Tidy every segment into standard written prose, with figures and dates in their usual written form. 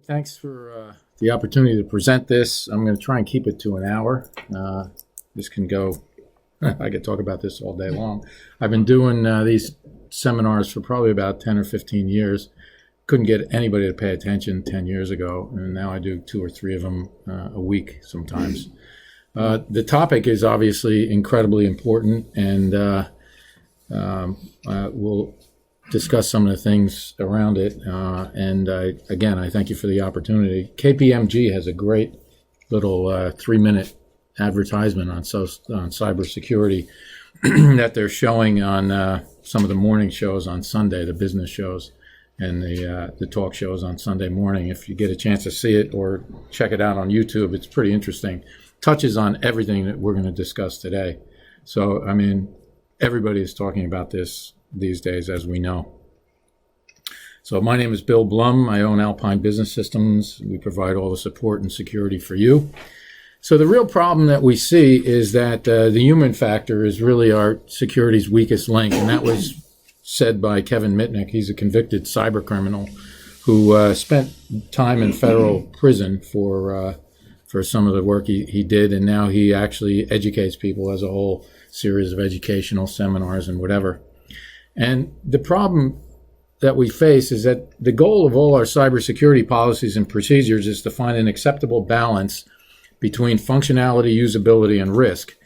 Thanks for the opportunity to present this. I'm going to try and keep it to an hour. This can go, I could talk about this all day long. I've been doing these seminars for probably about 10 or 15 years. Couldn't get anybody to pay attention 10 years ago, and now I do 2 or 3 of them a week sometimes. The topic is obviously incredibly important, and we'll discuss some of the things around it. I thank you for the opportunity. KPMG has a great little 3-minute advertisement on cybersecurity that they're showing on some of the morning shows on Sunday, the business shows, and the talk shows on Sunday morning. If you get a chance to see it or check it out on YouTube, it's pretty interesting. Touches on everything that we're going to discuss today. So, I mean, everybody is talking about this these days, as we know. So my name is Bill Blum. I own Alpine Business Systems. We provide all the support and security for you. So the real problem that we see is that the human factor is really our security's weakest link, and that was said by Kevin Mitnick. He's a convicted cyber criminal who spent time in federal prison for some of the work he did, and now he actually educates people as a whole series of educational seminars and whatever. And the problem that we face is that the goal of all our cybersecurity policies and procedures is to find an acceptable balance between functionality, usability, and risk.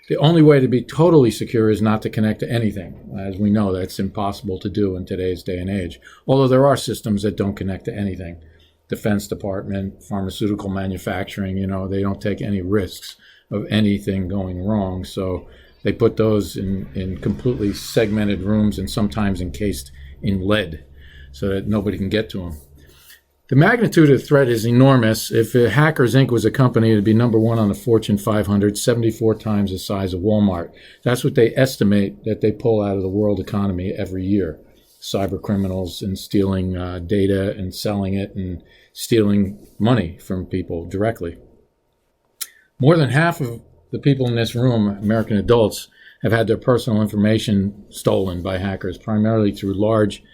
The only way to be totally secure is not to connect to anything. As we know, that's impossible to do in today's day and age, although there are systems that don't connect to anything. Defense Department, pharmaceutical manufacturing, they don't take any risks of anything going wrong. So they put those in completely segmented rooms and sometimes encased in lead so that nobody can get to them. The magnitude of the threat is enormous. If Hackers Inc. was a company, it would be number 1 on the Fortune 500, 74 times the size of Walmart. That's what they estimate that they pull out of the world economy every year. Cyber criminals and stealing data and selling it and stealing money from people directly. More than half of the people in this room, American adults, have had their personal information stolen by hackers, primarily through large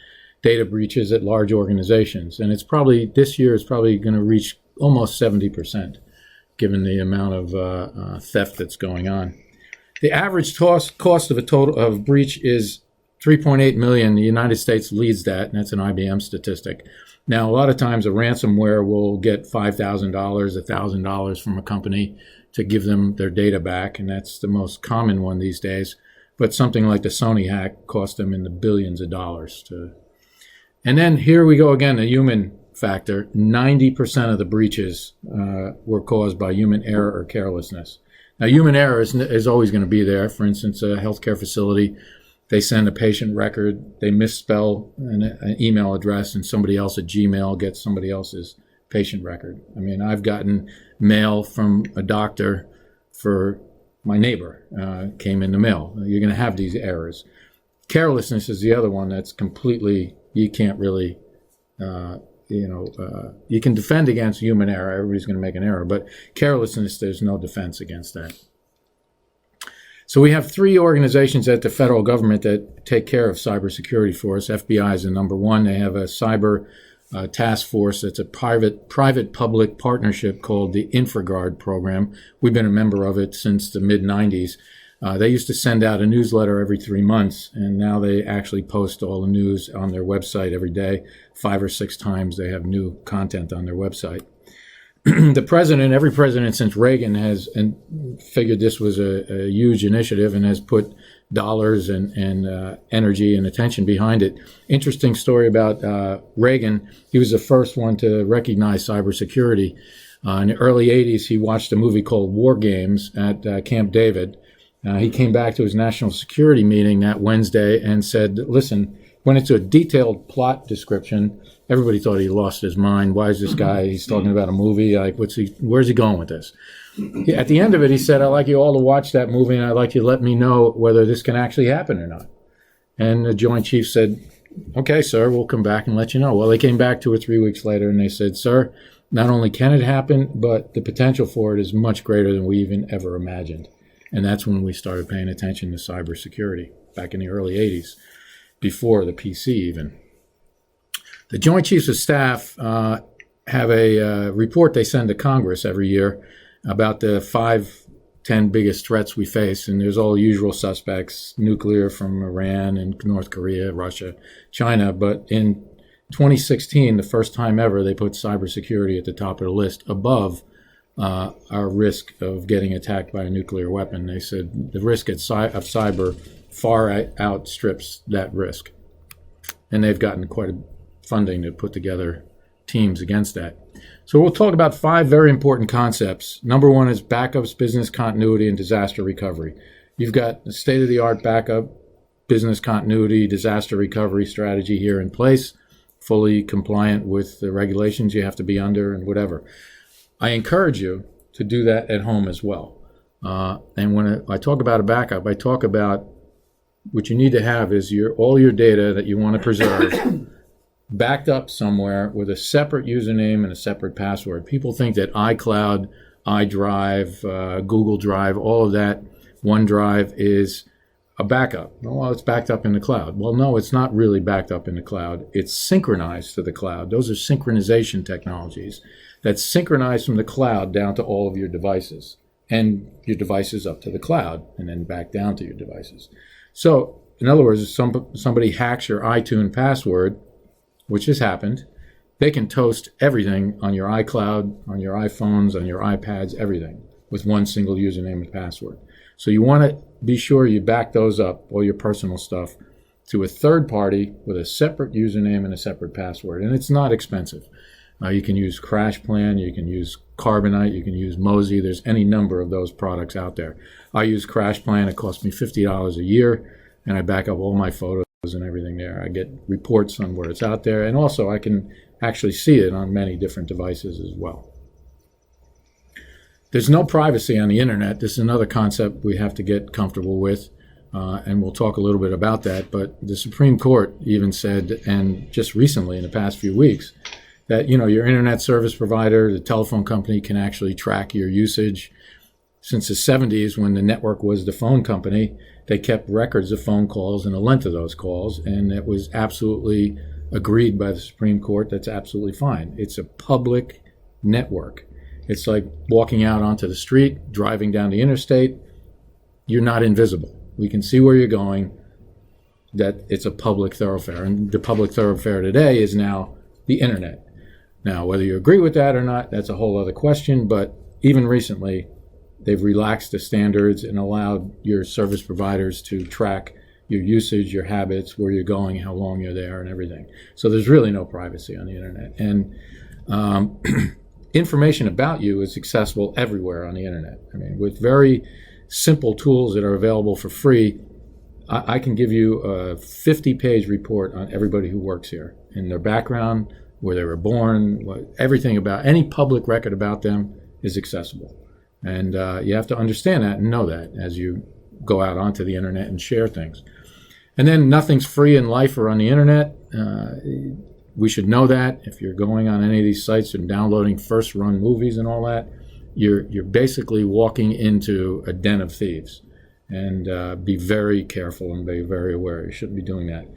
data breaches at large organizations. And this year is probably going to reach almost 70%, given the amount of theft that's going on. The average cost of a breach is $3.8 million. The United States leads that, and that's an IBM statistic. Now, a lot of times a ransomware will get $5,000, $1,000 from a company to give them their data back, and that's the most common one these days. But something like the Sony hack cost them in the billions of dollars. And then here we go again, the human factor. 90% of the breaches were caused by human error or carelessness. Now, human error is always going to be there. For instance, a healthcare facility, they send a patient record, they misspell an email address, and somebody else at Gmail gets somebody else's patient record. I mean, I've gotten mail from a doctor for my neighbor, came in the mail. You're going to have these errors. Carelessness is the other one that's completely, you can't really, you can defend against human error. Everybody's going to make an error, but carelessness, there's no defense against that. So we have 3 organizations at the federal government that take care of cybersecurity for us. FBI is the number 1. They have a cyber task force that's a private-public partnership called the InfraGard program. We've been a member of it since the mid-90s. They used to send out a newsletter every 3 months, and now they actually post all the news on their website every day. 5 or 6 times they have new content on their website. Every president since Reagan has figured this was a huge initiative and has put dollars and energy and attention behind it. Interesting story about Reagan. He was the first one to recognize cybersecurity. In the early 80s, he watched a movie called War Games at Camp David. He came back to his national security meeting that Wednesday and said, listen, went into a detailed plot description. Everybody thought he lost his mind. Why is this guy, he's talking about a movie, like where's he going with this? At the end of it, he said, I'd like you all to watch that movie, and I'd like you to let me know whether this can actually happen or not. And the Joint Chiefs said, okay, sir, we'll come back and let you know. Well, they came back 2 or 3 weeks later, and they said, sir, not only can it happen, but the potential for it is much greater than we even ever imagined. And that's when we started paying attention to cybersecurity, back in the early 80s, before the PC even. The Joint Chiefs of Staff have a report they send to Congress every year about the 10 biggest threats we face, and there's all the usual suspects: nuclear from Iran and North Korea, Russia, China. But in 2016, the first time ever, they put cybersecurity at the top of the list, above our risk of getting attacked by a nuclear weapon. They said the risk of cyber far outstrips that risk, and they've gotten quite a funding to put together teams against that. So we'll talk about 5 very important concepts. Number 1 is backups, business continuity, and disaster recovery. You've got a state-of-the-art backup, business continuity, disaster recovery strategy here in place, fully compliant with the regulations you have to be under and whatever. I encourage you to do that at home as well. And when I talk about a backup, I talk about what you need to have is all your data that you want to preserve backed up somewhere with a separate username and a separate password. People think that iCloud, iDrive, Google Drive, all of that, OneDrive is a backup. Well, it's backed up in the cloud. Well, no, it's not really backed up in the cloud. It's synchronized to the cloud. Those are synchronization technologies that synchronize from the cloud down to all of your devices, and your devices up to the cloud, and then back down to your devices. So, in other words, if somebody hacks your iTunes password, which has happened, they can toast everything on your iCloud, on your iPhones, on your iPads, everything, with one single username and password. So you want to be sure you back those up, all your personal stuff, to a third party with a separate username and a separate password. And it's not expensive. You can use CrashPlan, you can use Carbonite, you can use Mozy. There's any number of those products out there. I use CrashPlan. It costs me $50 a year, and I back up all my photos and everything there. I get reports on where it's out there, and also I can actually see it on many different devices as well. There's no privacy on the internet. This is another concept we have to get comfortable with, and we'll talk a little bit about that. But the Supreme Court even said, and just recently in the past few weeks, that your internet service provider, the telephone company, can actually track your usage. Since the 70s, when the network was the phone company, they kept records of phone calls and the length of those calls, and it was absolutely agreed by the Supreme Court that's absolutely fine. It's a public network. It's like walking out onto the street, driving down the interstate. You're not invisible. We can see where you're going, that it's a public thoroughfare. And the public thoroughfare today is now the internet. Now, whether you agree with that or not, that's a whole other question, but even recently, they've relaxed the standards and allowed your service providers to track your usage, your habits, where you're going, how long you're there, and everything. So there's really no privacy on the internet. And information about you is accessible everywhere on the internet. I mean, with very simple tools that are available for free, I can give you a 50-page report on everybody who works here, and their background, where they were born, everything about any public record about them is accessible. And you have to understand that and know that as you go out onto the internet and share things. And then nothing's free in life or on the internet. We should know that. If you're going on any of these sites and downloading first-run movies and all that, you're basically walking into a den of thieves. And be very careful and be very aware. You shouldn't be doing that.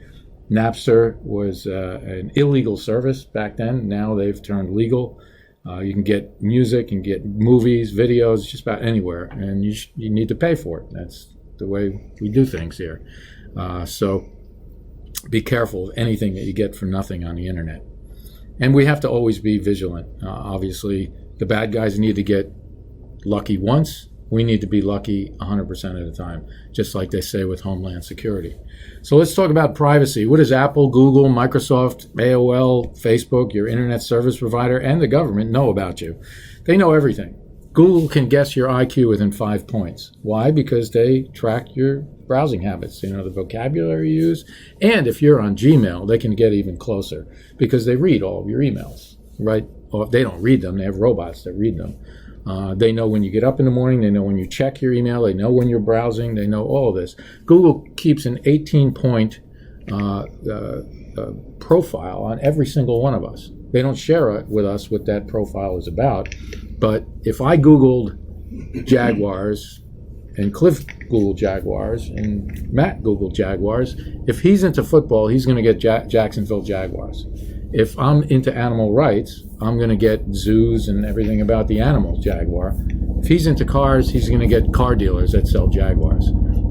Napster was an illegal service back then. Now they've turned legal. You can get music and get movies, videos, just about anywhere, and you need to pay for it. That's the way we do things here. So be careful of anything that you get for nothing on the internet. And we have to always be vigilant. Obviously, the bad guys need to get lucky once. We need to be lucky 100% of the time, just like they say with Homeland Security. So let's talk about privacy. What does Apple, Google, Microsoft, AOL, Facebook, your internet service provider, and the government know about you? They know everything. Google can guess your IQ within 5 points. Why? Because they track your browsing habits, the vocabulary you use. And if you're on Gmail, they can get even closer because they read all of your emails, right? Or they don't read them. They have robots that read them. They know when you get up in the morning. They know when you check your email. They know when you're browsing. They know all of this. Google keeps an 18-point profile on every single one of us. They don't share it with us what that profile is about. But if I Googled Jaguars and Cliff Googled Jaguars and Matt Googled Jaguars, if he's into football, he's going to get Jacksonville Jaguars. If I'm into animal rights, I'm going to get zoos and everything about the animals, Jaguar. If he's into cars, he's going to get car dealers that sell Jaguars.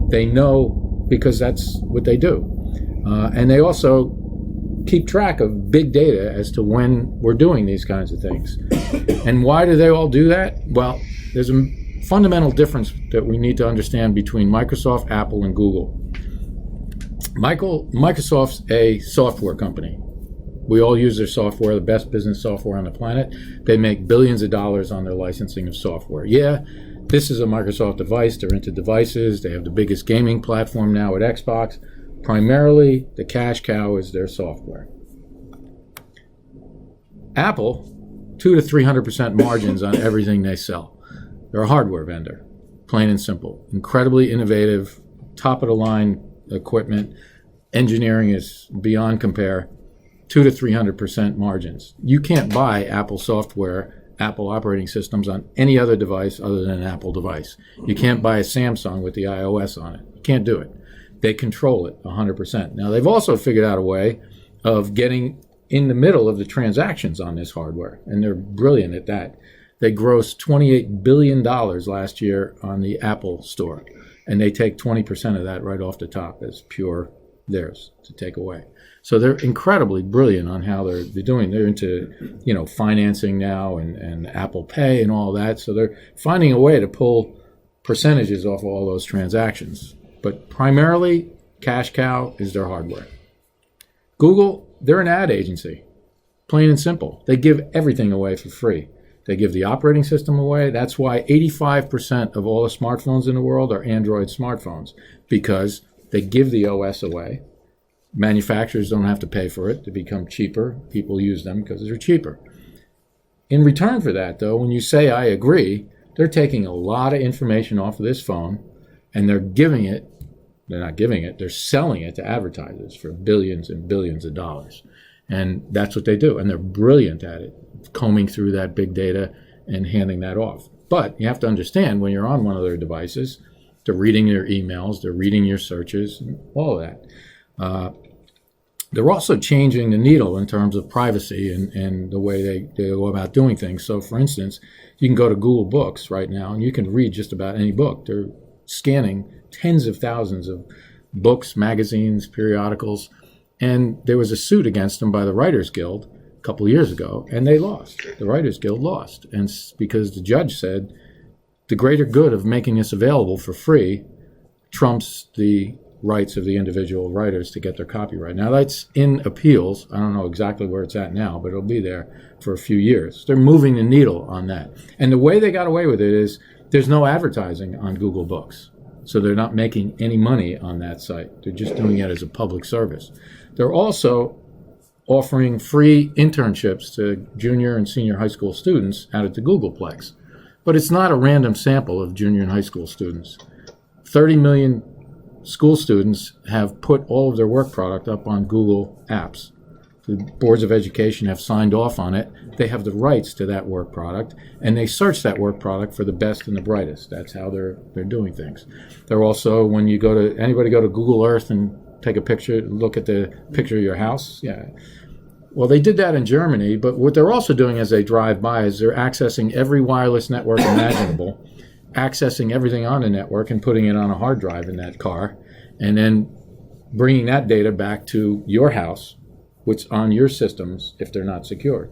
They know because that's what they do. And they also keep track of big data as to when we're doing these kinds of things. And why do they all do that? Well, there's a fundamental difference that we need to understand between Microsoft, Apple, and Google. Microsoft's a software company. We all use their software, the best business software on the planet. They make billions of dollars on their licensing of software. Yeah, this is a Microsoft device. They're into devices. They have the biggest gaming platform now at Xbox. Primarily, the cash cow is their software. Apple, 200 to 300% margins on everything they sell. They're a hardware vendor, plain and simple. Incredibly innovative, top-of-the-line equipment. Engineering is beyond compare. 200 to 300% margins. You can't buy Apple software, Apple operating systems on any other device other than an Apple device. You can't buy a Samsung with the iOS on it. You can't do it. They control it 100%. Now, they've also figured out a way of getting in the middle of the transactions on this hardware, and they're brilliant at that. They grossed $28 billion last year on the Apple Store, and they take 20% of that right off the top as pure theirs to take away. So they're incredibly brilliant on how they're doing. They're into, financing now and Apple Pay and all that. So they're finding a way to pull percentages off all those transactions. But primarily, cash cow is their hardware. Google, they're an ad agency, plain and simple. They give everything away for free. They give the operating system away. That's why 85% of all the smartphones in the world are Android smartphones, because they give the OS away. Manufacturers don't have to pay for it to become cheaper. People use them because they're cheaper. In return for that, though, when you say I agree, they're taking a lot of information off of this phone, and they're not giving it, they're selling it to advertisers for billions and billions of dollars. And that's what they do. And they're brilliant at it, combing through that big data and handing that off. But you have to understand, when you're on one of their devices, they're reading your emails, they're reading your searches, and all of that. They're also changing the needle in terms of privacy and the way they go about doing things. So, for instance, you can go to Google Books right now, and you can read just about any book. They're scanning tens of thousands of books, magazines, periodicals, and there was a suit against them by the Writers Guild a couple of years ago, and they lost. The Writers Guild lost, and because the judge said the greater good of making this available for free trumps the rights of the individual writers to get their copyright. Now, that's in appeals. I don't know exactly where it's at now, but it'll be there for a few years. They're moving the needle on that. And the way they got away with it is there's no advertising on Google Books. So they're not making any money on that site. They're just doing it as a public service. They're also offering free internships to junior and senior high school students out at the Googleplex. But it's not a random sample of junior and high school students. 30 million school students have put all of their work product up on Google Apps. The boards of education have signed off on it. They have the rights to that work product, and they search that work product for the best and the brightest. That's how they're doing things. They're also, when you anybody go to Google Earth and take a picture, look at the picture of your house? Yeah. Well, they did that in Germany, but what they're also doing as they drive by is they're accessing every wireless network imaginable, accessing everything on the network and putting it on a hard drive in that car, and then bringing that data back to your house, which on your systems if they're not secured.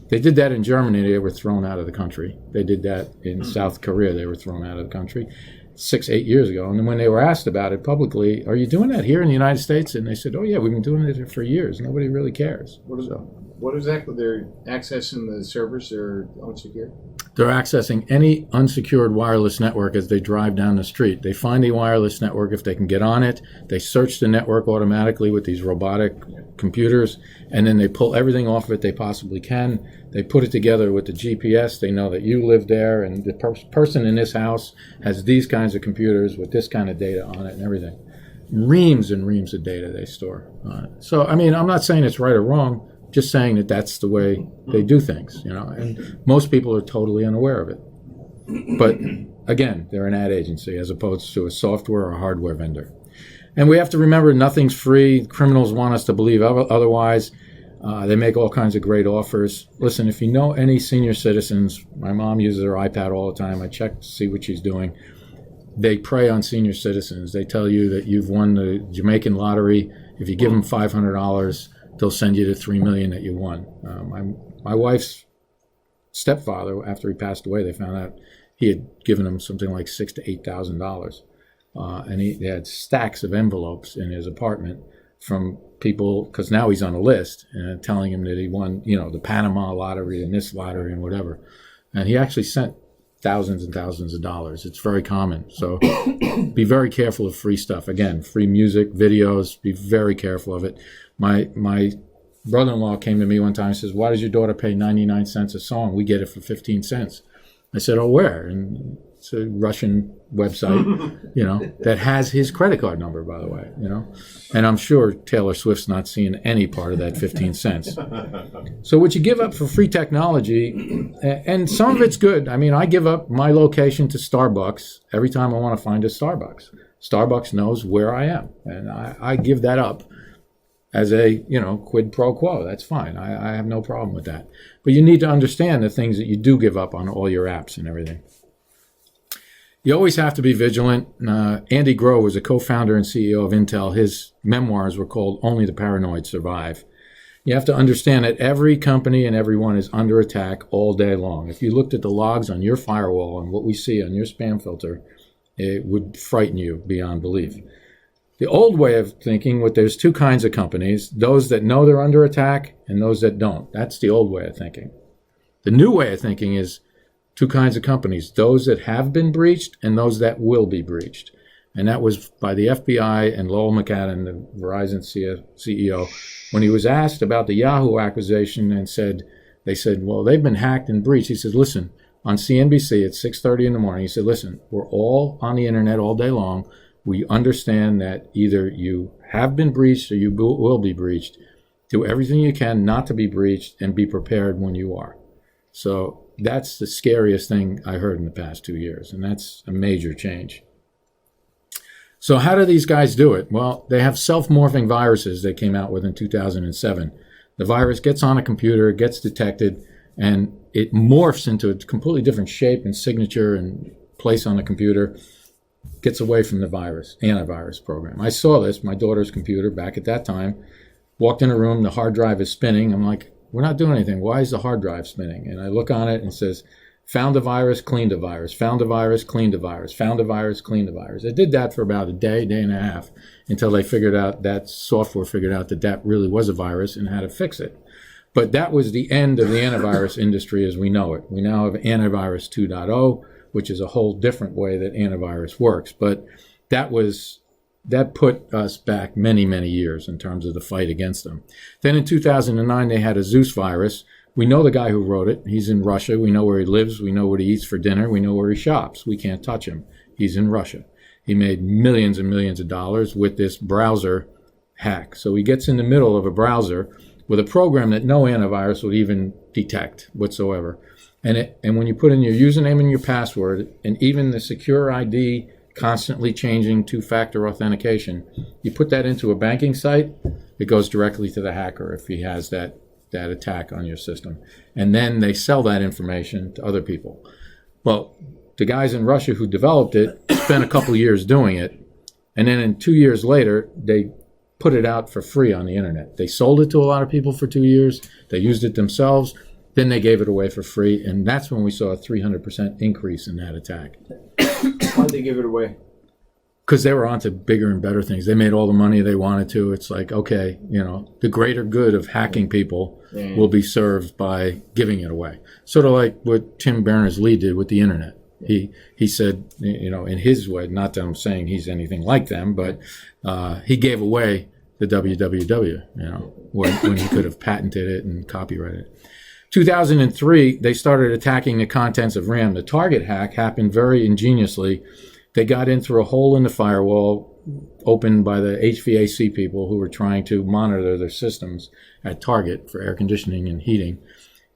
They did that in Germany. They were thrown out of the country. They did that in South Korea. They were thrown out of the country 6-8 years ago. And then when they were asked about it publicly, are you doing that here in the United States? And they said, oh, yeah, we've been doing it for years. Nobody really cares. What exactly? They're accessing the servers? They're unsecured? They're accessing any unsecured wireless network as they drive down the street. They find a wireless network if they can get on it. They search the network automatically with these robotic computers, and then they pull everything off of it they possibly can. They put it together with the GPS. They know that you live there, and the person in this house has these kinds of computers with this kind of data on it and everything. Reams and reams of data they store on it. So, I mean, I'm not saying it's right or wrong, just saying that that's the way they do things, and most people are totally unaware of it. But again, they're an ad agency as opposed to a software or hardware vendor. And we have to remember nothing's free. Criminals want us to believe otherwise. They make all kinds of great offers. Listen, if you know any senior citizens, my mom uses her iPad all the time. I check to see what she's doing. They prey on senior citizens. They tell you that you've won the Jamaican lottery. If you give them $500, they'll send you the $3 million that you won. My wife's stepfather, after he passed away, they found out he had given him something like $6,000 to $8,000, and he had stacks of envelopes in his apartment from people, because now he's on a list, and telling him that he won, the Panama lottery and this lottery and whatever, and he actually sent thousands and thousands of dollars. It's very common. So be very careful of free stuff. Again, free music, videos, be very careful of it. My brother-in-law came to me one time and says, "Why does your daughter pay 99 cents a song? We get it for 15 cents. I said, "Oh, where?" And it's a Russian website, that has his credit card number, by the way, And I'm sure Taylor Swift's not seeing any part of that 15 cents. So what you give up for free technology, and some of it's good. I mean, I give up my location to Starbucks every time I want to find a Starbucks. Starbucks knows where I am, and I give that up as a, quid pro quo. That's fine. I have no problem with that. But you need to understand the things that you do give up on all your apps and everything. You always have to be vigilant. Andy Grove was a co-founder and CEO of Intel. His memoirs were called Only the Paranoid Survive. You have to understand that every company and everyone is under attack all day long. If you looked at the logs on your firewall and what we see on your spam filter, it would frighten you beyond belief. The old way of thinking, there's two kinds of companies, those that know they're under attack and those that don't. That's the old way of thinking. The new way of thinking is two kinds of companies, those that have been breached and those that will be breached. And that was by the FBI and Lowell McAdam, the Verizon CEO, when he was asked about the Yahoo acquisition and they said, well, they've been hacked and breached. He said, listen, on CNBC at 6:30 in the morning, he said, listen, we're all on the internet all day long. We understand that either you have been breached or you will be breached. Do everything you can not to be breached and be prepared when you are. So that's the scariest thing I heard in the past 2 years, and that's a major change. So how do these guys do it? Well, they have self-morphing viruses they came out with in 2007. The virus gets on a computer, gets detected, and it morphs into a completely different shape and signature and place on the computer, gets away from the antivirus program. I saw this, my daughter's computer back at that time, walked in a room, the hard drive is spinning. I'm like, we're not doing anything. Why is the hard drive spinning? And I look on it and it says, found a virus, cleaned a virus, found a virus, cleaned a virus, found a virus, cleaned a virus. It did that for about a day and a half until they figured out, that software figured out that really was a virus and how to fix it. But that was the end of the antivirus industry as we know it. We now have antivirus 2.0, which is a whole different way that antivirus works. But that put us back many, many years in terms of the fight against them. Then in 2009, they had a Zeus virus. We know the guy who wrote it. He's in Russia. We know where he lives. We know what he eats for dinner. We know where he shops. We can't touch him. He's in Russia. He made millions and millions of dollars with this browser hack. So he gets in the middle of a browser with a program that no antivirus would even detect whatsoever. And when you put in your username and your password, and even the secure ID constantly changing two-factor authentication, you put that into a banking site, it goes directly to the hacker if he has that attack on your system. And then they sell that information to other people. Well, the guys in Russia who developed it spent a couple of years doing it, and then 2 years later, they put it out for free on the internet. They sold it to a lot of people for 2 years. They used it themselves. Then they gave it away for free, and that's when we saw a 300% increase in that attack. Why'd they give it away? Because they were onto bigger and better things. They made all the money they wanted to. It's like, okay, the greater good of hacking people will be served by giving it away. Sort of like what Tim Berners-Lee did with the internet. He said, in his way, not that I'm saying he's anything like them, but he gave away the www, when he could have patented it and copyrighted it. 2003, they started attacking the contents of RAM. The Target hack happened very ingeniously. They got in through a hole in the firewall opened by the HVAC people who were trying to monitor their systems at Target for air conditioning and heating.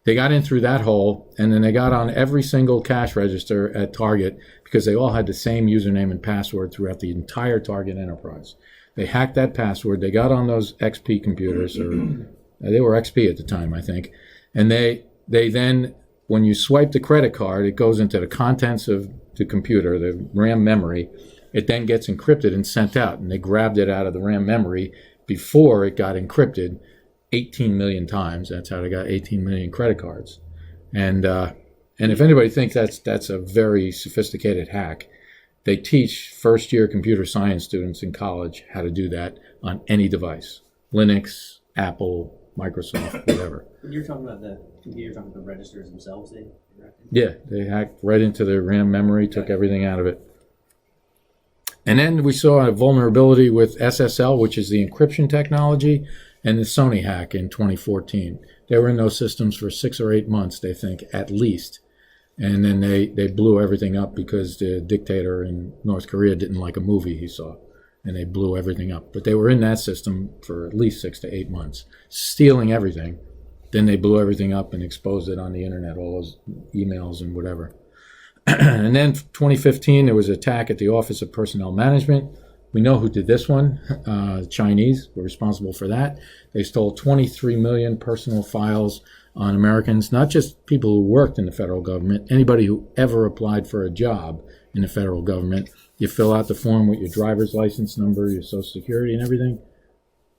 They got in through that hole, and then they got on every single cash register at Target because they all had the same username and password throughout the entire Target enterprise. They hacked that password. They got on those XP computers or They were XP at the time, I think. And they then, when you swipe the credit card, it goes into the contents of the computer, the RAM memory. It then gets encrypted and sent out. And they grabbed it out of the RAM memory before it got encrypted 18 million times. That's how they got 18 million credit cards. And if anybody thinks that's a very sophisticated hack, they teach first-year computer science students in college how to do that on any device, Linux, Apple, Microsoft, whatever. When you're talking about the computer, you're talking about the registers themselves, they directed? Yeah, they hacked right into the RAM memory, took everything out of it. And then we saw a vulnerability with SSL, which is the encryption technology, and the Sony hack in 2014. They were in those systems for 6 or 8 months, they think, at least. And then they blew everything up because the dictator in North Korea didn't like a movie he saw. And they blew everything up. But they were in that system for at least 6 to 8 months, stealing everything. Then they blew everything up and exposed it on the internet, all those emails and whatever. And then 2015, there was an attack at the Office of Personnel Management. We know who did this one. Chinese were responsible for that. They stole 23 million personal files on Americans, not just people who worked in the federal government, anybody who ever applied for a job in the federal government. You fill out the form with your driver's license number, your social security and everything.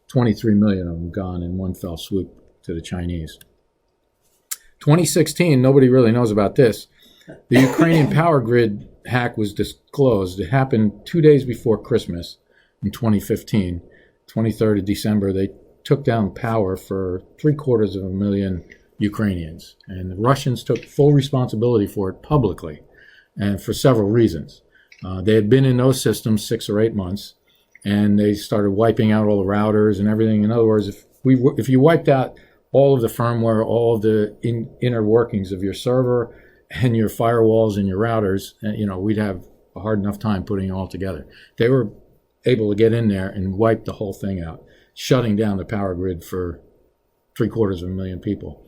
23 million of them gone in one fell swoop to the Chinese. 2016, nobody really knows about this. The Ukrainian power grid hack was disclosed. It happened 2 days before Christmas in 2015. 23rd of December, they took down power for 750,000 Ukrainians. And the Russians took full responsibility for it publicly, and for several reasons. They had been in those systems 6 or 8 months, and they started wiping out all the routers and everything. In other words, if you wiped out all of the firmware, all of the inner workings of your server and your firewalls and your routers, we'd have a hard enough time putting it all together. They were able to get in there and wipe the whole thing out, shutting down the power grid for 750,000 people.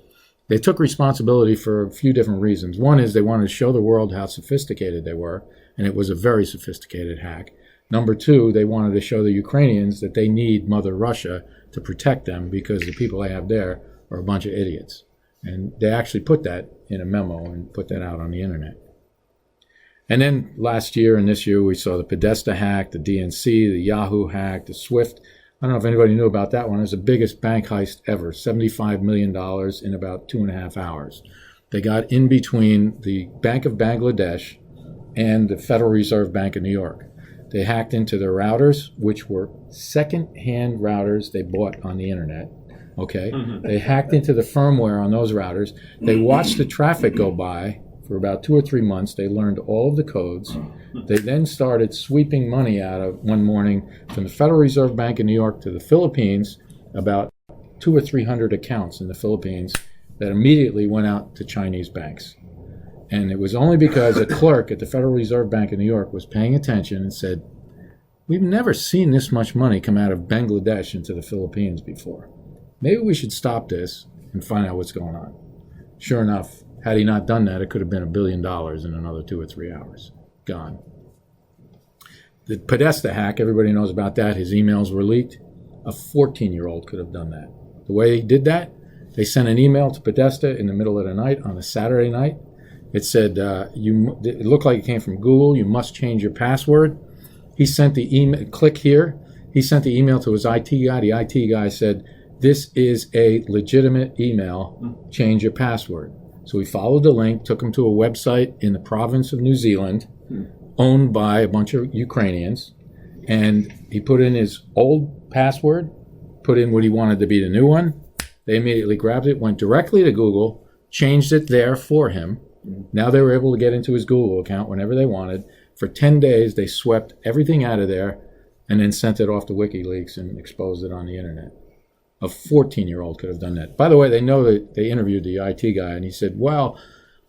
They took responsibility for a few different reasons. One is they wanted to show the world how sophisticated they were, and it was a very sophisticated hack. Number two, they wanted to show the Ukrainians that they need Mother Russia to protect them because the people they have there are a bunch of idiots. And they actually put that in a memo and put that out on the internet. And then last year and this year, we saw the Podesta hack, the DNC, the Yahoo hack, the SWIFT. I don't know if anybody knew about that one. It was the biggest bank heist ever, $75 million in about 2.5 hours. They got in between the Bank of Bangladesh and the Federal Reserve Bank of New York. They hacked into their routers, which were second-hand routers they bought on the internet. Okay, They hacked into the firmware on those routers. They watched the traffic go by for about 2 or 3 months. They learned all of the codes. They then started sweeping money out of one morning from the Federal Reserve Bank of New York to the Philippines, about 200 or 300 accounts in the Philippines that immediately went out to Chinese banks. And it was only because a clerk at the Federal Reserve Bank of New York was paying attention and said, "We've never seen this much money come out of Bangladesh into the Philippines before. Maybe we should stop this and find out what's going on." Sure enough, had he not done that, it could have been $1 billion in another 2 or 3 hours. Gone. The Podesta hack, everybody knows about that. His emails were leaked. A 14-year-old could have done that. The way he did that, they sent an email to Podesta in the middle of the night on a Saturday night. It said, it looked like it came from Google. You must change your password. He sent the email, click here. He sent the email to his IT guy. The IT guy said, "This is a legitimate email. Change your password." So he followed the link, took him to a website in the province of New Zealand, owned by a bunch of Ukrainians, and he put in his old password, put in what he wanted to be the new one. They immediately grabbed it, went directly to Google, changed it there for him. Now they were able to get into his Google account whenever they wanted. For 10 days, they swept everything out of there and then sent it off to WikiLeaks and exposed it on the internet. A 14-year-old could have done that. By the way, they know that they interviewed the IT guy, and he said, "Well,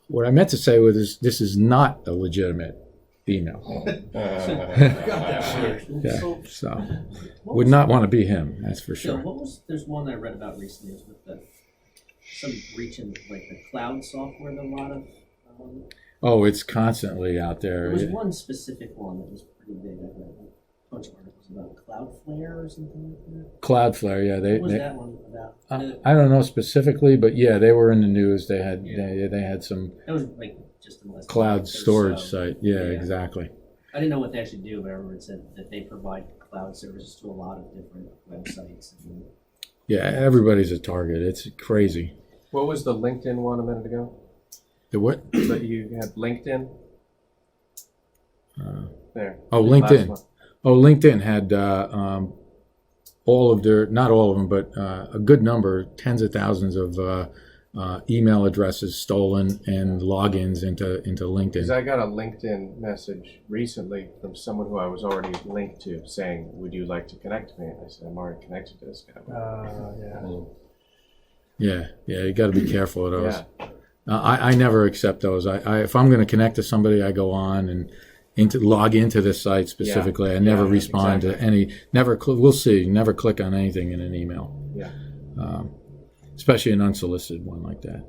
what I meant to say was this is not a legitimate email." Yeah, so would not want to be him, that's for sure. There's one I read about recently, is with some breach in like the cloud software that a lot of... Oh, it's constantly out there. There was one specific one that was pretty big. I read a bunch of articles about Cloudflare or something like that. Cloudflare, yeah, What was that one about? I don't know specifically, but yeah, they were in the news. They had they had some That was like just in the last cloud month or storage so. site. Yeah, Yeah. exactly. I didn't know what they actually do, but I remember it said that they provide cloud services to a lot of different websites. Yeah, everybody's a target. It's crazy. What was the LinkedIn one a minute ago? The what? That you had LinkedIn? There. Oh, Last LinkedIn. one. Oh, LinkedIn had all of their, not all of them, but a good number, tens of thousands of email addresses stolen and logins into Because LinkedIn. I got a LinkedIn message recently from someone who I was already linked to saying, would you like to connect me? And I said, I'm already connected to this guy. Yeah, you got to be careful of those. Yeah. I never accept those. I if I'm going to connect to somebody, I go on and log into this site specifically. I never respond to any. We'll see. Never click on anything in an email. Yeah. Especially an unsolicited one like that.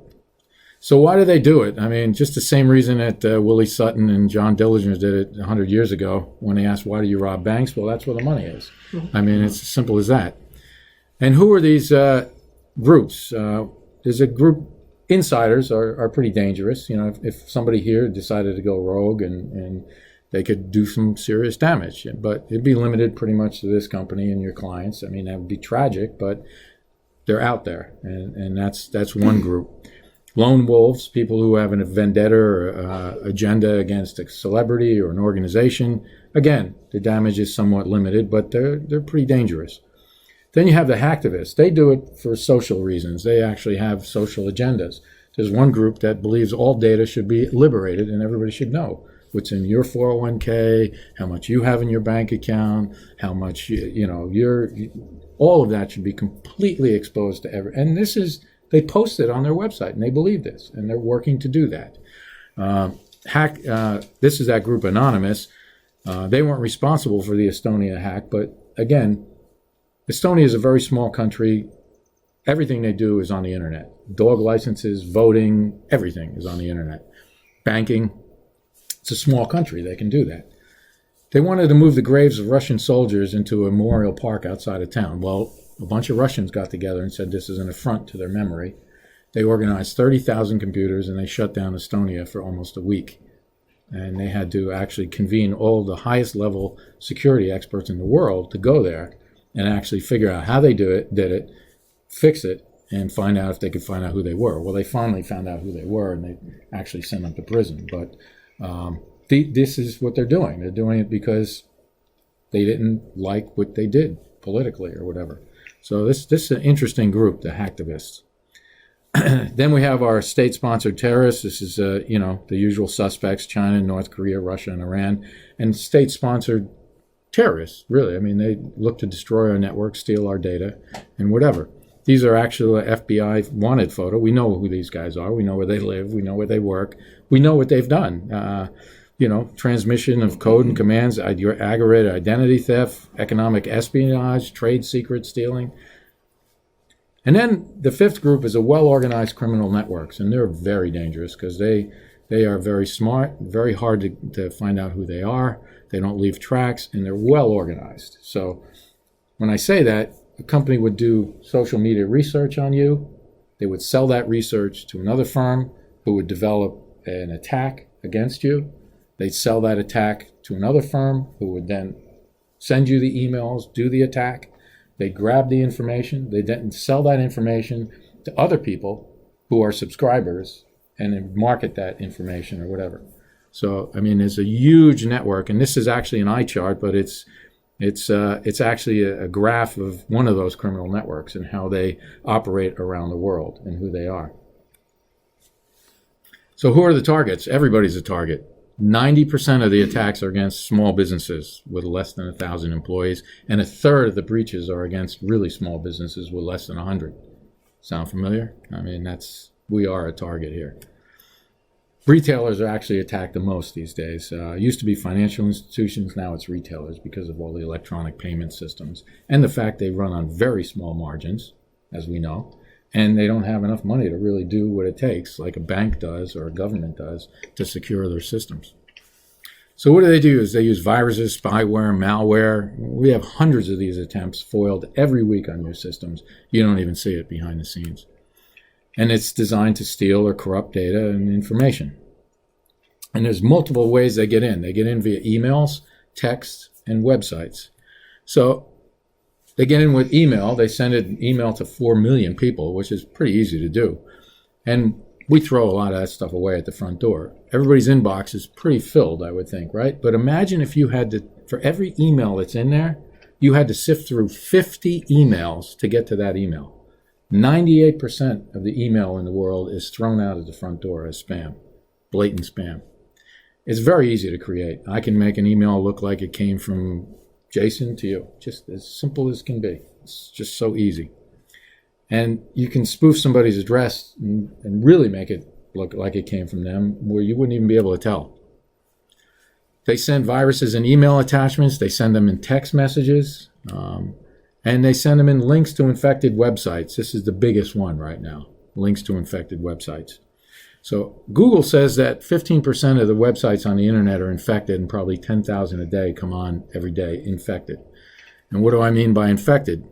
So why do they do it? I mean, just the same reason that Willie Sutton and John Dillinger did it 100 years ago when they asked, why do you rob banks? Well, that's where the money is. I mean, it's as simple as that. And who are these groups? There's a group, insiders are pretty dangerous. You know, if somebody here decided to go rogue and they could do some serious damage. But it'd be limited pretty much to this company and your clients. I mean, that would be tragic, but they're out there, and that's one group. Lone wolves, people who have a vendetta or agenda against a celebrity or an organization. Again, the damage is somewhat limited, but they're pretty dangerous. Then you have the hacktivists. They do it for social reasons. They actually have social agendas. There's one group that believes all data should be liberated and everybody should know what's in your 401k, how much you have in your bank account, how much all of that should be completely exposed to everyone. And they post it on their website, and they believe this, and they're working to do that. This is that group Anonymous. They weren't responsible for the Estonia hack, but again, Estonia is a very small country. Everything they do is on the internet. Dog licenses, voting, everything is on the internet. Banking. It's a small country. They can do that. They wanted to move the graves of Russian soldiers into a memorial park outside of town. Well, a bunch of Russians got together and said this is an affront to their memory. They organized 30,000 computers and they shut down Estonia for almost a week. And they had to actually convene all the highest level security experts in the world to go there and actually figure out how they did it, fix it, and find out if they could find out who they were. Well, they finally found out who they were, and they actually sent them to prison. But this is what they're doing. They're doing it because they didn't like what they did politically or whatever. So this is an interesting group, the hacktivists. Then we have our state-sponsored terrorists. This is, the usual suspects, China, North Korea, Russia, and Iran. And state-sponsored terrorists, really. I mean, they look to destroy our network, steal our data, and whatever. These are actually FBI wanted photo. We know who these guys are. We know where they live. We know where they work. We know what they've done. Transmission of code and commands, aggravated identity theft, economic espionage, trade secret stealing. And then the fifth group is a well-organized criminal networks, and they're very dangerous because they are very smart, very hard to find out who they are. They don't leave tracks, and they're well-organized. So when I say that, a company would do social media research on you. They would sell that research to another firm who would develop an attack against you. They'd sell that attack to another firm who would then send you the emails, do the attack. They grab the information. They then sell that information to other people who are subscribers and then market that information or whatever. So, I mean, it's a huge network, and this is actually an eye chart, but it's actually a graph of one of those criminal networks and how they operate around the world and who they are. So who are the targets? Everybody's a target. 90% of the attacks are against small businesses with less than 1,000 employees, and a third of the breaches are against really small businesses with less than 100. Sound familiar? I mean, we are a target here. Retailers are actually attacked the most these days. Used to be financial institutions, now it's retailers because of all the electronic payment systems and the fact they run on very small margins, as we know, and they don't have enough money to really do what it takes, like a bank does or a government does, to secure their systems. So what do? Is they use viruses, spyware, malware. We have hundreds of these attempts foiled every week on your systems. You don't even see it behind the scenes. And it's designed to steal or corrupt data and information. And there's multiple ways they get in. They get in via emails, text, and websites. So they get in with email. They send an email to 4 million people, which is pretty easy to do. And we throw a lot of that stuff away at the front door. Everybody's inbox is pretty filled, I would think, right? But imagine if you had to, for every email that's in there, you had to sift through 50 emails to get to that email. 98% of the email in the world is thrown out at the front door as spam, blatant spam. It's very easy to create. I can make an email look like it came from Jason to you, just as simple as can be. It's just so easy. And you can spoof somebody's address and really make it look like it came from them where you wouldn't even be able to tell. They send viruses in email attachments. They send them in text messages. And they send them in links to infected websites. This is the biggest one right now, links to infected websites. So Google says that 15% of the websites on the internet are infected and probably 10,000 a day come on every day infected. And what do I mean by infected?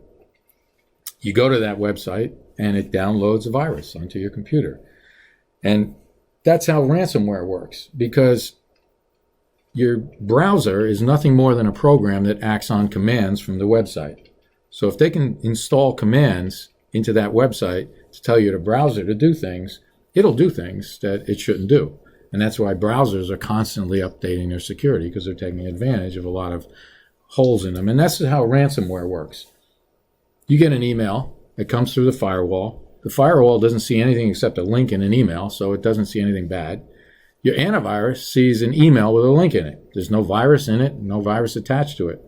You go to that website and it downloads a virus onto your computer. And that's how ransomware works, because your browser is nothing more than a program that acts on commands from the website. So if they can install commands into that website to tell your browser to do things, it'll do things that it shouldn't do. And that's why browsers are constantly updating their security, because they're taking advantage of a lot of holes in them. And that's how ransomware works. You get an email, it comes through the firewall. The firewall doesn't see anything except a link in an email, so it doesn't see anything bad. Your antivirus sees an email with a link in it. There's no virus in it, no virus attached to it.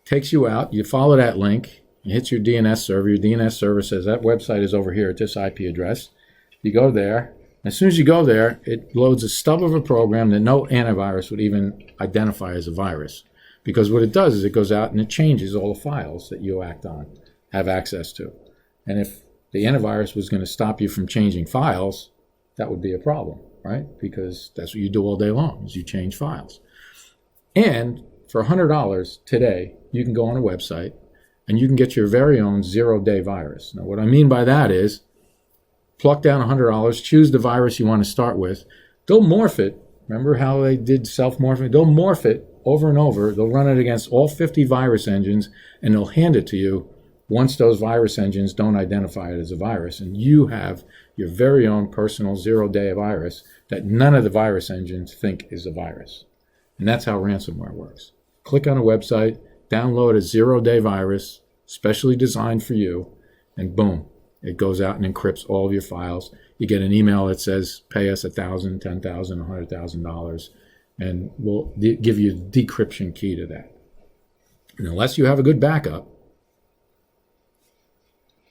Takes you out, you follow that link, it hits your DNS server. Your DNS server says that website is over here at this IP address. You go there. As soon as you go there, it loads a stub of a program that no antivirus would even identify as a virus. Because what it does is it goes out and it changes all the files that you have access to. And if the antivirus was going to stop you from changing files, that would be a problem, right? Because that's what you do all day long, is you change files. And for $100 today, you can go on a website and you can get your very own 0-day virus. Now, what I mean by that is pluck down $100, choose the virus you want to start with. They'll morph it. Remember how they did self-morphing? They'll morph it over and over. They'll run it against all 50 virus engines, and they'll hand it to you once those virus engines don't identify it as a virus. And you have your very own personal 0-day virus that none of the virus engines think is a virus. And that's how ransomware works. Click on a website, download a 0-day virus, specially designed for you, and boom, it goes out and encrypts all of your files. You get an email that says, pay us $1,000, $10,000, $100,000, and we'll give you the decryption key to that. And unless you have a good backup,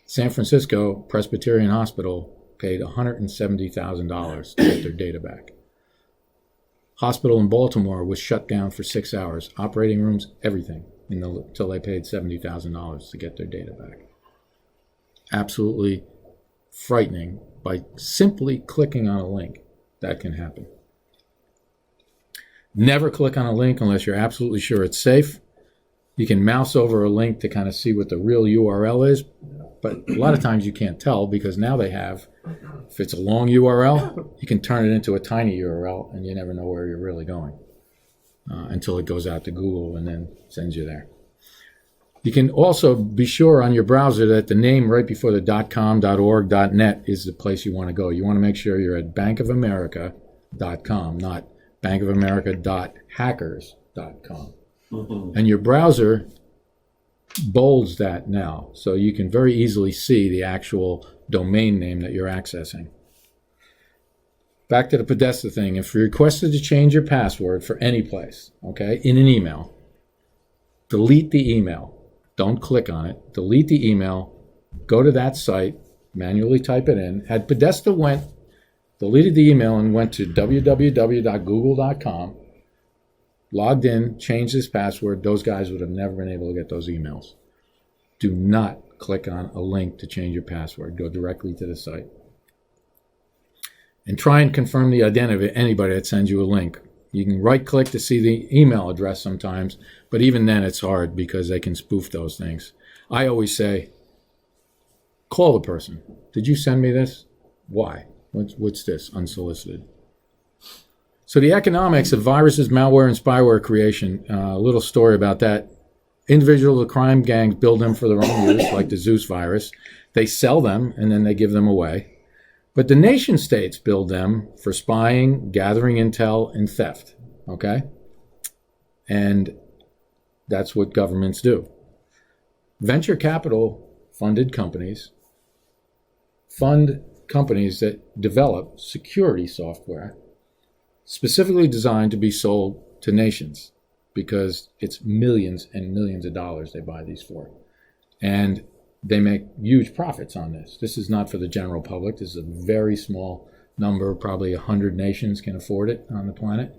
San Francisco Presbyterian Hospital paid $170,000 to get their data back. Hospital in Baltimore was shut down for 6 hours, operating rooms, everything, until they paid $70,000 to get their data back. Absolutely frightening. By simply clicking on a link, that can happen. Never click on a link unless you're absolutely sure it's safe. You can mouse over a link to kind of see what the real URL is, but a lot of times you can't tell, because now they have, if it's a long URL, you can turn it into a tiny URL and you never know where you're really going until it goes out to Google and then sends you there. You can also be sure on your browser that the name right before the .com, .org, .net is the place you want to go. You want to make sure you're at bankofamerica.com, not bankofamerica.hackers.com. Mm-hmm. And your browser bolds that now, so you can very easily see the actual domain name that you're accessing. Back to the Podesta thing. If you're requested to change your password for any place, okay, in an email, delete the email. Don't click on it. Delete the email. Go to that site. Manually type it in. Had Podesta deleted the email and went to www.google.com, logged in, changed his password, those guys would have never been able to get those emails. Do not click on a link to change your password. Go directly to the site. And try and confirm the identity of anybody that sends you a link. You can right click to see the email address sometimes, but even then it's hard because they can spoof those things. I always say, call the person. Did you send me this? Why? What's this? Unsolicited. So the economics of viruses, malware, and spyware creation, a little story about that. Individual crime gangs build them for their own use, like the Zeus virus. They sell them, and then they give them away. But the nation states build them for spying, gathering intel, and theft, okay? And that's what governments do. Venture capital funded companies fund companies that develop security software specifically designed to be sold to nations because it's millions and millions of dollars they buy these for. And they make huge profits on this. This is not for the general public. This is a very small number. Probably 100 nations can afford it on the planet.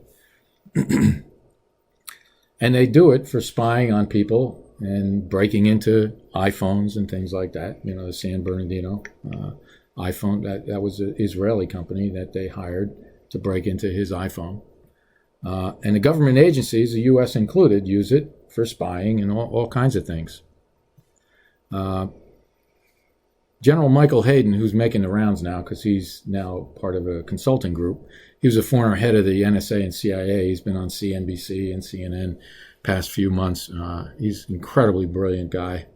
And they do it for spying on people and breaking into iPhones and things like that. You know, the San Bernardino iPhone, that was an Israeli company that they hired to break into his iPhone. And the government agencies, the U.S. included, use it for spying and all kinds of things. General Michael Hayden, who's making the rounds now because he's now part of a consulting group, he was a former head of the NSA and CIA. He's been on CNBC and CNN past few months. He's an incredibly brilliant guy.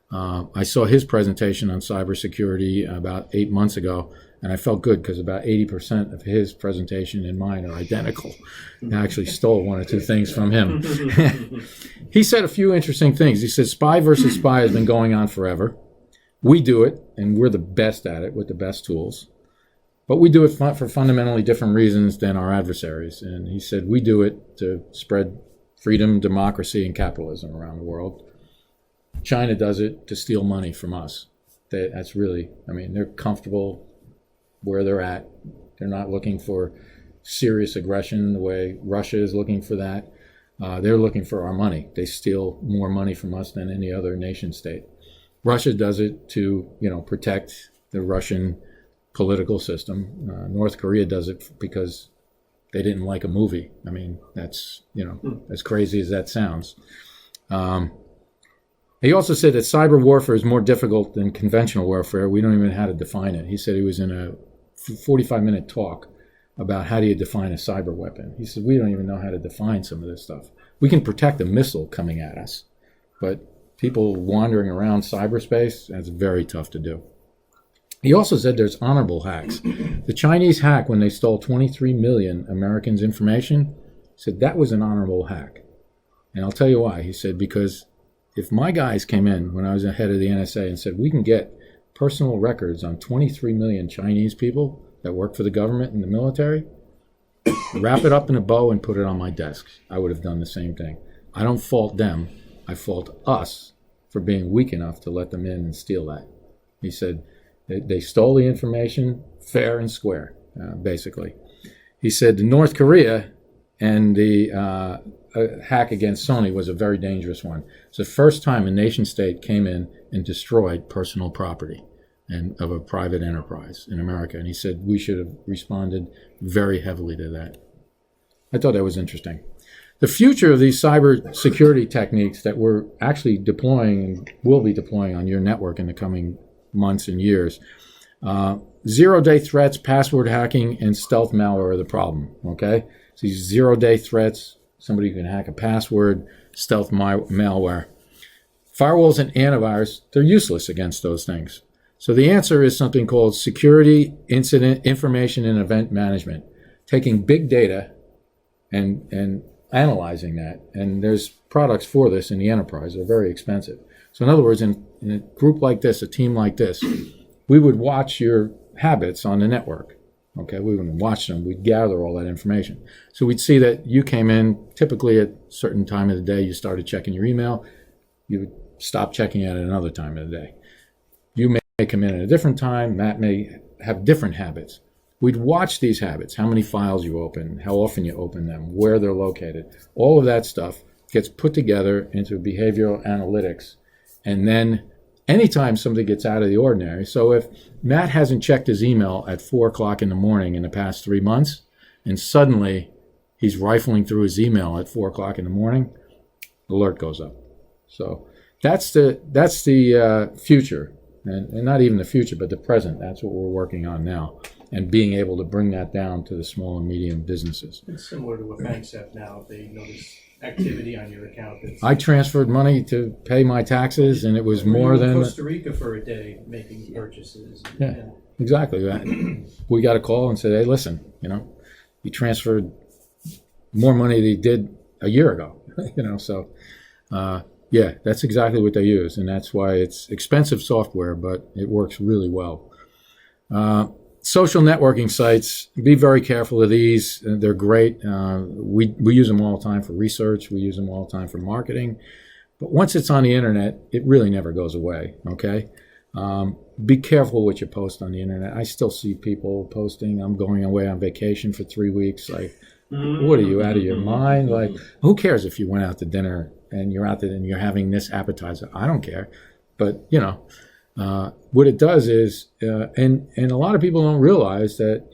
I saw his presentation on cybersecurity about 8 months ago, and I felt good because about 80% of his presentation and mine are identical. I actually stole one or two things from him. He said a few interesting things. He said spy versus spy has been going on forever. We do it, and we're the best at it with the best tools. But we do it for fundamentally different reasons than our adversaries. And he said we do it to spread freedom, democracy, and capitalism around the world. China does it to steal money from us. That's really, I mean, they're comfortable where they're at. They're not looking for serious aggression the way Russia is looking for that. They're looking for our money. They steal more money from us than any other nation state. Russia does it to, protect the Russian political system. North Korea does it because they didn't like a movie. I mean, that's, as crazy as that sounds. He also said that cyber warfare is more difficult than conventional warfare. We don't even know how to define it. He said he was in a 45-minute talk about how do you define a cyber weapon. He said, we don't even know how to define some of this stuff. We can protect a missile coming at us, but people wandering around cyberspace, that's very tough to do. He also said there's honorable hacks. The Chinese hack when they stole 23 million Americans' information, said that was an honorable hack. And I'll tell you why. He said, because if my guys came in when I was head of the NSA and said, we can get personal records on 23 million Chinese people that work for the government and the military, wrap it up in a bow and put it on my desk, I would have done the same thing. I don't fault them. I fault us for being weak enough to let them in and steal that. He said they stole the information fair and square, basically. He said North Korea and the hack against Sony was a very dangerous one. It's the first time a nation state came in and destroyed personal property and of a private enterprise in America. And he said we should have responded very heavily to that. I thought that was interesting. The future of these cyber security techniques that we're actually deploying and will be deploying on your network in the coming months and years, zero-day threats, password hacking, and stealth malware are the problem, okay? So these zero-day threats, somebody can hack a password, stealth malware. Firewalls and antivirus, they're useless against those things. So the answer is something called security, incident, information, and event management, taking big data and analyzing that. And there's products for this in the enterprise. They're very expensive. So in other words, in a group like this, a team like this, we would watch your habits on the network. Okay, we wouldn't watch them. We'd gather all that information. So we'd see that you came in typically at a certain time of the day. You started checking your email. You would stop checking it at another time of the day. You may come in at a different time. Matt may have different habits. We'd watch these habits, how many files you open, how often you open them, where they're located. All of that stuff gets put together into behavioral analytics. And then anytime somebody gets out of the ordinary, so if Matt hasn't checked his email at 4 o'clock in the morning in the past 3 months, and suddenly he's rifling through his email at 4 o'clock in the morning, alert goes up. So that's the future, and not even the future, but the present. That's what we're working on now, and being able to bring that down to the small and medium businesses. It's similar to what banks have now. If they notice activity on your account, that's I transferred money to pay my taxes, and it was We more were in than Costa Rica for a day making purchases. Yeah. And exactly that. We got a call and said, "Hey, listen, you transferred more money than you did a year ago." So yeah, that's exactly what they use, and that's why it's expensive software, but it works really well. Social networking sites, be very careful of these. They're great. We use them all the time for research. We use them all the time for marketing. But once it's on the internet, it really never goes away, okay? Be careful what you post on the internet. I still see people posting, I'm going away on vacation for 3 weeks. Like, what are you, out of your mind? Like, who cares if you went out to dinner and you're out there and you're having this appetizer? I don't care. But, what it does is, and a lot of people don't realize that,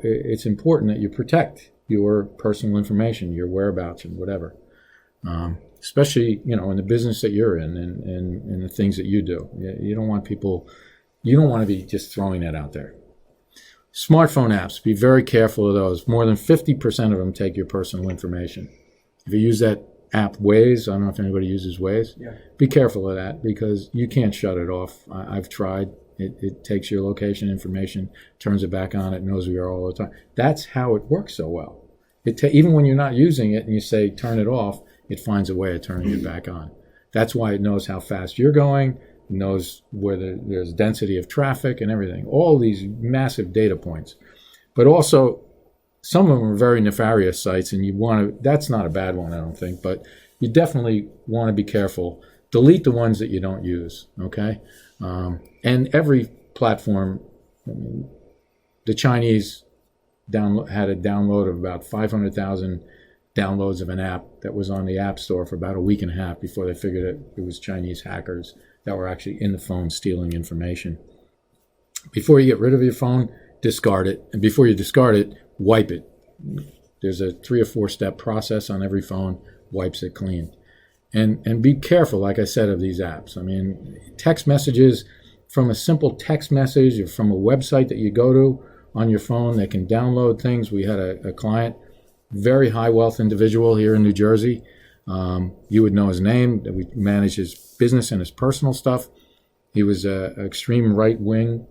it's important that you protect your personal information, your whereabouts and whatever. Especially, in the business that you're in and the things that you do. You don't want to be just throwing that out there. Smartphone apps, be very careful of those. More than 50% of them take your personal information. If you use that app Waze, I don't know if anybody uses Waze, Yeah. be careful of that because you can't shut it off. I've tried. It takes your location information, turns it back on, it knows where you are all the time. That's how it works so well. Even when you're not using it and you say turn it off, it finds a way of turning it back on. That's why it knows how fast you're going, knows where there's density of traffic and everything. All these massive data points. But also, some of them are very nefarious sites, and that's not a bad one, I don't think, but you definitely want to be careful. Delete the ones that you don't use, okay? And every platform, the Chinese had a download of about 500,000 downloads of an app that was on the App Store for about a week and a half before they figured it was Chinese hackers that were actually in the phone stealing information. Before you get rid of your phone, discard it. And before you discard it, wipe it. There's a 3 or 4 step process on every phone, wipes it clean. And be careful, like I said, of these apps. I mean, text messages, from a simple text message or from a website that you go to on your phone, they can download things. We had a client, very high wealth individual here in New Jersey. You would know his name. We manage his business and his personal stuff. He was an extreme right-wing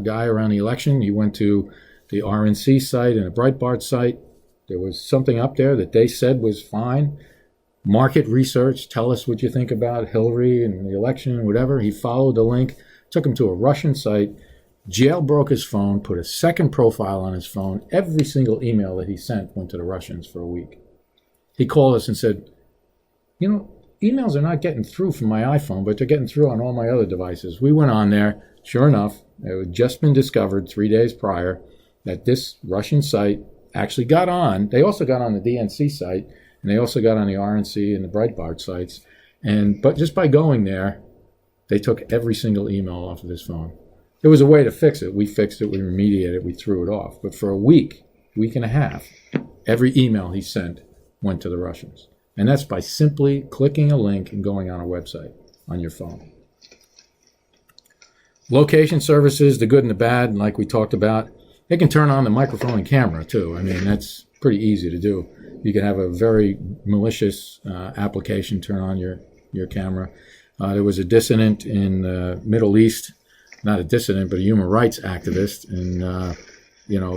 guy around the election. He went to the RNC site and a Breitbart site. There was something up there that they said was fine. Market research, tell us what you think about Hillary and the election and whatever. He followed the link, took him to a Russian site, jailbroke his phone, put a second profile on his phone. Every single email that he sent went to the Russians for a week. He called us and said, emails are not getting through from my iPhone, but they're getting through on all my other devices. We went on there. Sure enough, it had just been discovered 3 days prior that this Russian site actually got on. They also got on the DNC site, and they also got on the RNC and the Breitbart sites. But just by going there, they took every single email off of his phone. There was a way to fix it. We fixed it, we remediated it, we threw it off. But for a week and a half, every email he sent went to the Russians. And that's by simply clicking a link and going on a website on your phone. Location services, the good and the bad, like we talked about, they can turn on the microphone and camera too. I mean, that's pretty easy to do. You can have a very malicious application turn on your camera. There was a dissident in the Middle East, not a dissident, but a human rights activist, and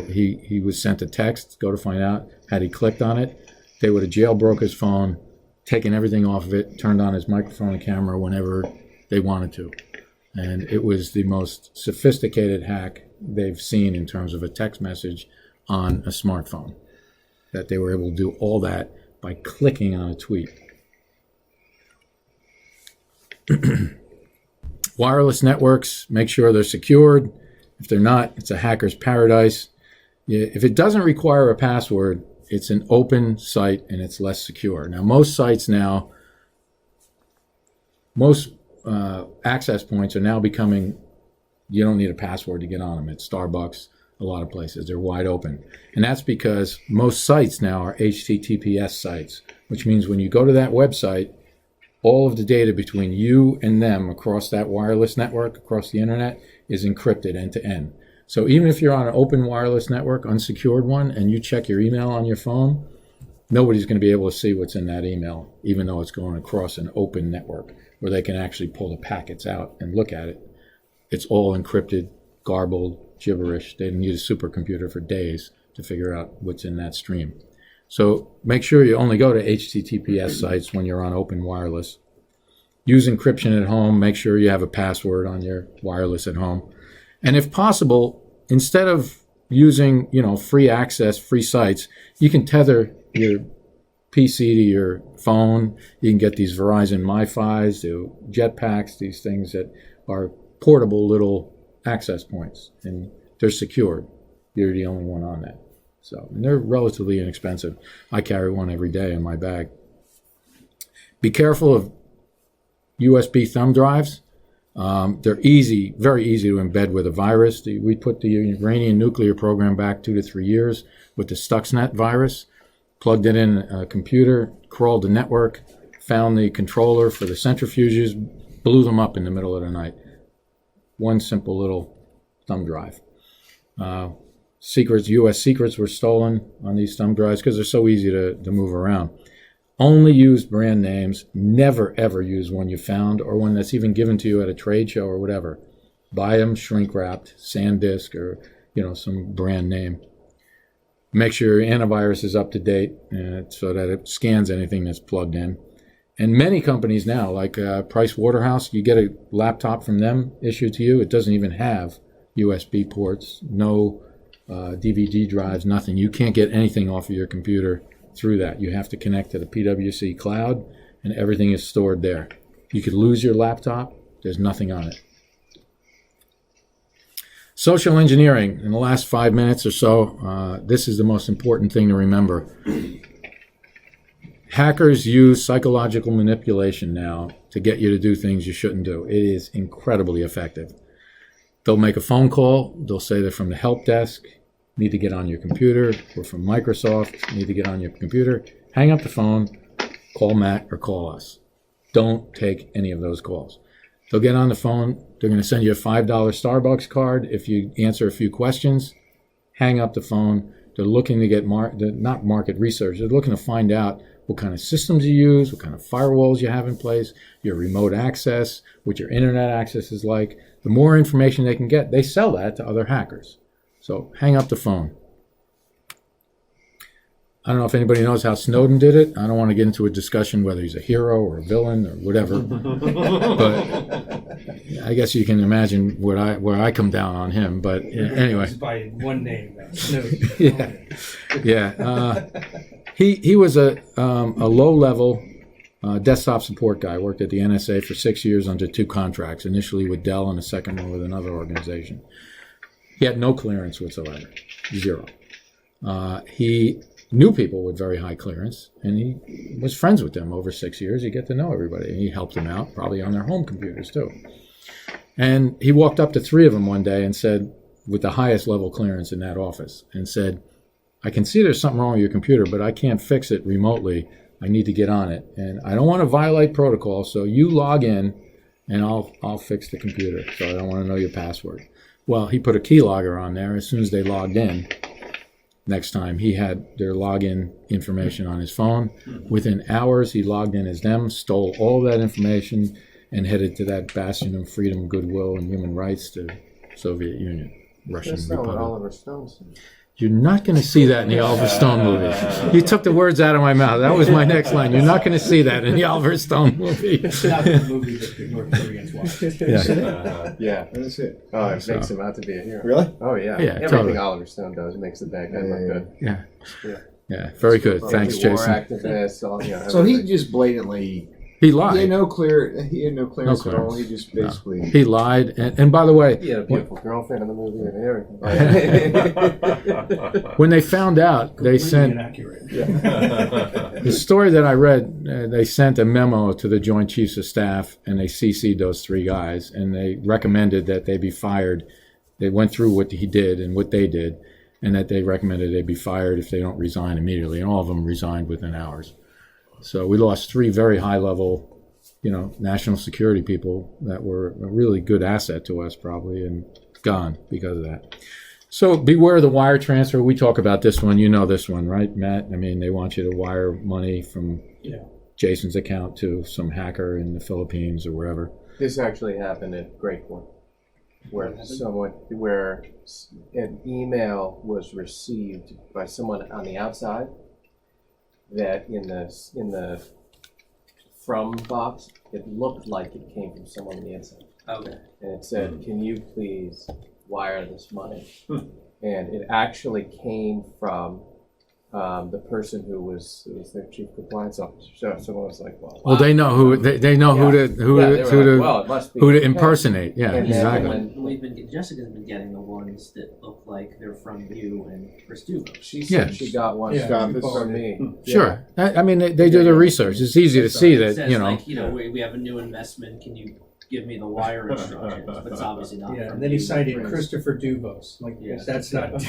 he was sent a text, go to find out, had he clicked on it, they would have jailbroke his phone, taken everything off of it, turned on his microphone and camera whenever they wanted to. And it was the most sophisticated hack they've seen in terms of a text message on a smartphone, that they were able to do all that by clicking on a tweet. Wireless networks, make sure they're secured. If they're not, it's a hacker's paradise. If it doesn't require a password, it's an open site and it's less secure. Now, most access points are now becoming, you don't need a password to get on them. It's Starbucks, a lot of places. They're wide open. And that's because most sites now are HTTPS sites, which means when you go to that website, all of the data between you and them across that wireless network, across the internet, is encrypted end to end. So even if you're on an open wireless network, unsecured one, and you check your email on your phone, nobody's going to be able to see what's in that email, even though it's going across an open network where they can actually pull the packets out and look at it. It's all encrypted, garbled, gibberish. They didn't use a supercomputer for days to figure out what's in that stream. So make sure you only go to HTTPS sites when you're on open wireless. Use encryption at home. Make sure you have a password on your wireless at home. And if possible, instead of using, free access, free sites, you can tether your PC to your phone. You can get these Verizon MiFis, the Jetpacks, these things that are portable little access points, and they're secured. You're the only one on that. So, and they're relatively inexpensive. I carry one every day in my bag. Be careful of USB thumb drives. They're easy, very easy to embed with a virus. We put the Iranian nuclear program back 2 to 3 years with the Stuxnet virus, plugged it in a computer, crawled the network, found the controller for the centrifuges, blew them up in the middle of the night. One simple little thumb drive. U.S. secrets were stolen on these thumb drives because they're so easy to move around. Only use brand names. Never, ever use one you found or one that's even given to you at a trade show or whatever. Buy them shrink-wrapped, SanDisk, or some brand name. Make sure your antivirus is up to date so that it scans anything that's plugged in. And many companies now, like Price Waterhouse, you get a laptop from them issued to you. It doesn't even have USB ports, no DVD drives, nothing. You can't get anything off of your computer through that. You have to connect to the PwC cloud, and everything is stored there. You could lose your laptop. There's nothing on it. Social engineering. In the last 5 minutes or so, this is the most important thing to remember. Hackers use psychological manipulation now to get you to do things you shouldn't do. It is incredibly effective. They'll make a phone call. They'll say they're from the help desk, need to get on your computer. We're from Microsoft, need to get on your computer. Hang up the phone, call Matt or call us. Don't take any of those calls. They'll get on the phone. They're going to send you a $5 Starbucks card if you answer a few questions. Hang up the phone. They're looking to get not market research. They're looking to find out what kind of systems you use, what kind of firewalls you have in place, your remote access, what your internet access is like. The more information they can get, they sell that to other hackers. So hang up the phone. I don't know if anybody knows how Snowden did it. I don't want to get into a discussion whether he's a hero or a villain or whatever. But I guess you can imagine where I come down on him. But anyway. By one name, Snowden. Yeah. He was a low-level desktop support guy. Worked at the NSA for 6 years under 2 contracts, initially with Dell and a second one with another organization. He had no clearance whatsoever, 0. He knew people with very high clearance, and he was friends with them over 6 years. You get to know everybody, and he helped them out, probably on their home computers too. And he walked up to 3 of them one day and said, with the highest level clearance in that office, and said, I can see there's something wrong with your computer, but I can't fix it remotely. I need to get on it, and I don't want to violate protocol, so you log in, and I'll fix the computer. So I don't want to know your password. Well, he put a keylogger on there. As soon as they logged in, next time he had their login information on his phone. Within hours, he logged in as them, stole all that information, and headed to that bastion of freedom, goodwill, and human rights to Soviet Union, Russian That's not what Republic. Oliver Stone said. You're not going to see that in the Oliver Stone movie. You took the words out of my mouth. That was my next line. You're not going to see that in the Oliver Stone movie. It's not the movie that the North Koreans watch. Yeah. That's it. Oh, it makes him out to be a hero. Really? Oh, yeah. Yeah, Everything totally. Oliver Stone does makes the bad guy look good. Yeah. Yeah. Yeah. Very good. Thanks, War Jason. activists, So he everything. just blatantly He he had lied. no clearance at all. clearance. He just basically He lied. And by the way, He had a beautiful girlfriend in the movie and everything. when they found out, they Completely sent inaccurate. the story that I read. They sent a memo to the Joint Chiefs of Staff, and they CC'd those 3 guys, and they recommended that they be fired They went through what he did and what they did, and that they recommended they be fired if they don't resign immediately. And all of them resigned within hours. So we lost 3 very high-level, national security people that were a really good asset to us probably, and gone because of that. So beware the wire transfer. We talk about this one. You know this one, right, Matt? I mean, they want you to wire money from Jason's account to some hacker in the Philippines or wherever. This actually happened at Great Point, where an email was received by someone on the outside that in the from box, it looked like it came from someone on the inside. Okay. And it said, "Can you please wire this money?" And it actually came from the person who was their chief compliance officer. So someone was like, "Well, Well, they know who they know who Yeah. to who Yeah, to they were who like, to well, it must be who to okay." impersonate. Yeah, And then exactly. Jessica's been getting the ones that look like they're from you and Chris Duvo. She Yeah. said she got one Yeah. from me. Sure. I mean, they do their research. It's easy to see It that, says like, we have a new investment. Can you give me the wire instructions? But it's obviously not. Yeah, from and then he you. signed it Christopher Duvos. Like, Yeah. that's not.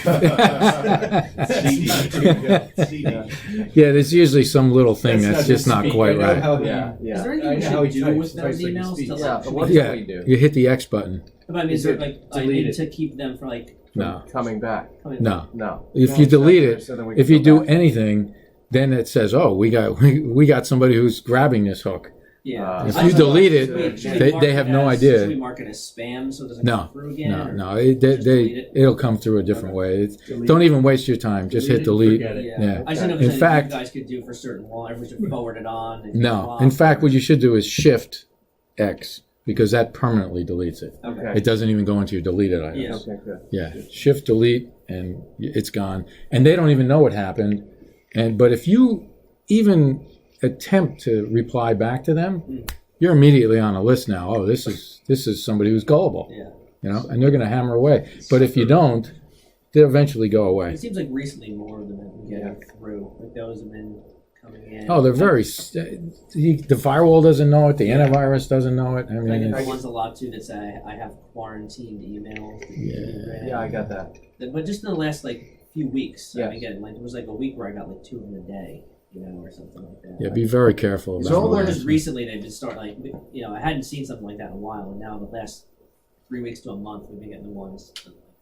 Yeah, there's usually some little thing that's not just his not speak. quite I know right. how he- Yeah, Is yeah. there I anything know how we he should do types. with He those types like he emails? speaks. To, Yeah, like, but what Yeah, do we do? you hit the X button. I mean, is there like I delete need it. to keep them for like No, Coming back. coming no. No. If No, you it's delete not it, there, so then we if can you go do back. anything, then it says, "Oh, we got somebody who's grabbing this hook." Yeah. If I you just thought, delete it, should we they- mark they it have no as- idea. Should we mark it as spam so it doesn't No, come through again? no, or no. just delete it? It'll come through a different way. Delete Don't it. even waste your time. Just hit delete. Forget it. Yeah. I just know In there's anything fact- you guys could do for certain wires. We should forward it on. and No. block In fact, or- what you should do is shift X because that permanently deletes it. Okay. It doesn't even go into your deleted items. Yeah. Okay, good. Yeah, shift delete and it's gone. And they don't even know what happened. But if you even attempt to reply back to them, you're immediately on a list now. Oh, this is somebody who's gullible, Yeah. and they're going to hammer away. But if you don't, they'll eventually go away. It seems like recently more of them have been getting through. Like those have been coming in. Oh, they're very. The firewall doesn't know it. The antivirus doesn't know it. I I mean, get the it's, ones a lot too that say I have quarantined emails. Yeah, I got that. But just in the last like few weeks, Yes. again, like there was like a week where I got like 2 in a day, or something like that. yeah, be very careful. Is about all Or that. just recently they've been starting like I hadn't seen something like that in a while, and now the last 3 weeks to a month we've been getting the ones,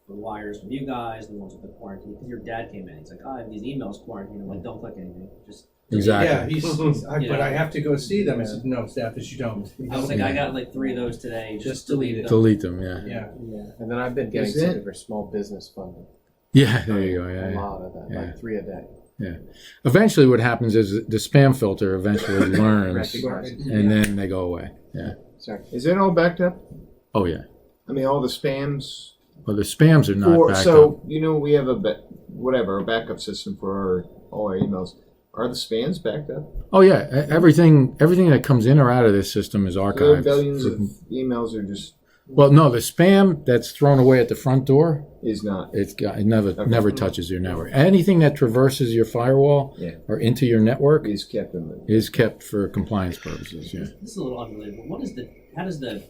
the wires from you guys, the ones with the quarantine. Because your dad came in, he's like, I have these emails quarantined. I'm like, don't click anything, just. Exactly. Yeah, but I have to go see them. I said, no, Stafford, you don't. I was like, I got like 3 of those today. Just delete it. Delete them. Yeah. Yeah. Yeah. And then I've been getting Is it? something for small business funding. Yeah. There you go. A Yeah. lot of that, Yeah. like 3 a day. Eventually, what happens is the spam filter eventually learns, Recognizes. and then they go away. Yeah. Sorry. Is it all backed up? Oh yeah. I mean, all the spams. Well, the spams are not backed up. So we have a backup system for all our emails. Are the spams backed up? Oh yeah. Everything that comes in or out of this system is So there are archived. billions of emails are just Well, no, the spam that's thrown away at the front door, is not. it never touches your network. Anything that traverses your firewall Yeah. or into your network Is kept in the. is kept for compliance purposes. Yeah. This is a little unrelated, but how does the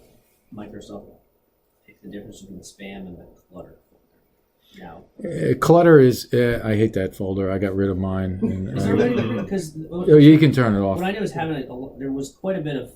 Microsoft pick the difference between the spam and the clutter? Now, Clutter is. I hate that folder. I got rid of mine. And, is there any, because you can turn it off. what I know is there was quite a bit of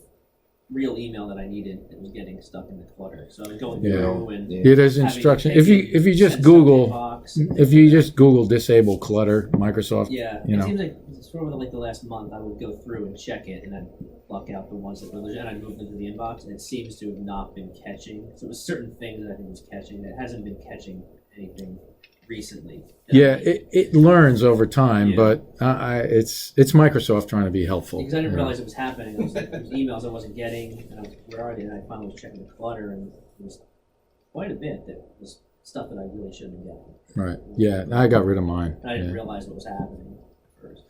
real email that I needed that was getting stuck in the clutter. So I was going Yeah. through and Yeah. Yeah, there's having instruction. to If take you just send Google. stuff in box. If you just Google disable clutter, Microsoft, Yeah, you it know. seems like it's over like the last month I would go through and check it and then block out the ones that were legit, and I'd move them to the inbox, and it seems to have not been catching. So it was certain things that I think was catching that hasn't been catching anything recently. Yeah, it learns over time, Yeah. but it's Microsoft trying to be helpful. Because I didn't you know. realize it was happening. It was like there was emails I wasn't getting, and I was, where are they? And I finally was checking the clutter, and it was quite a bit that was stuff that I really shouldn't have gotten. Right. Yeah, I got rid of mine. I didn't Yeah. realize what was happening at first.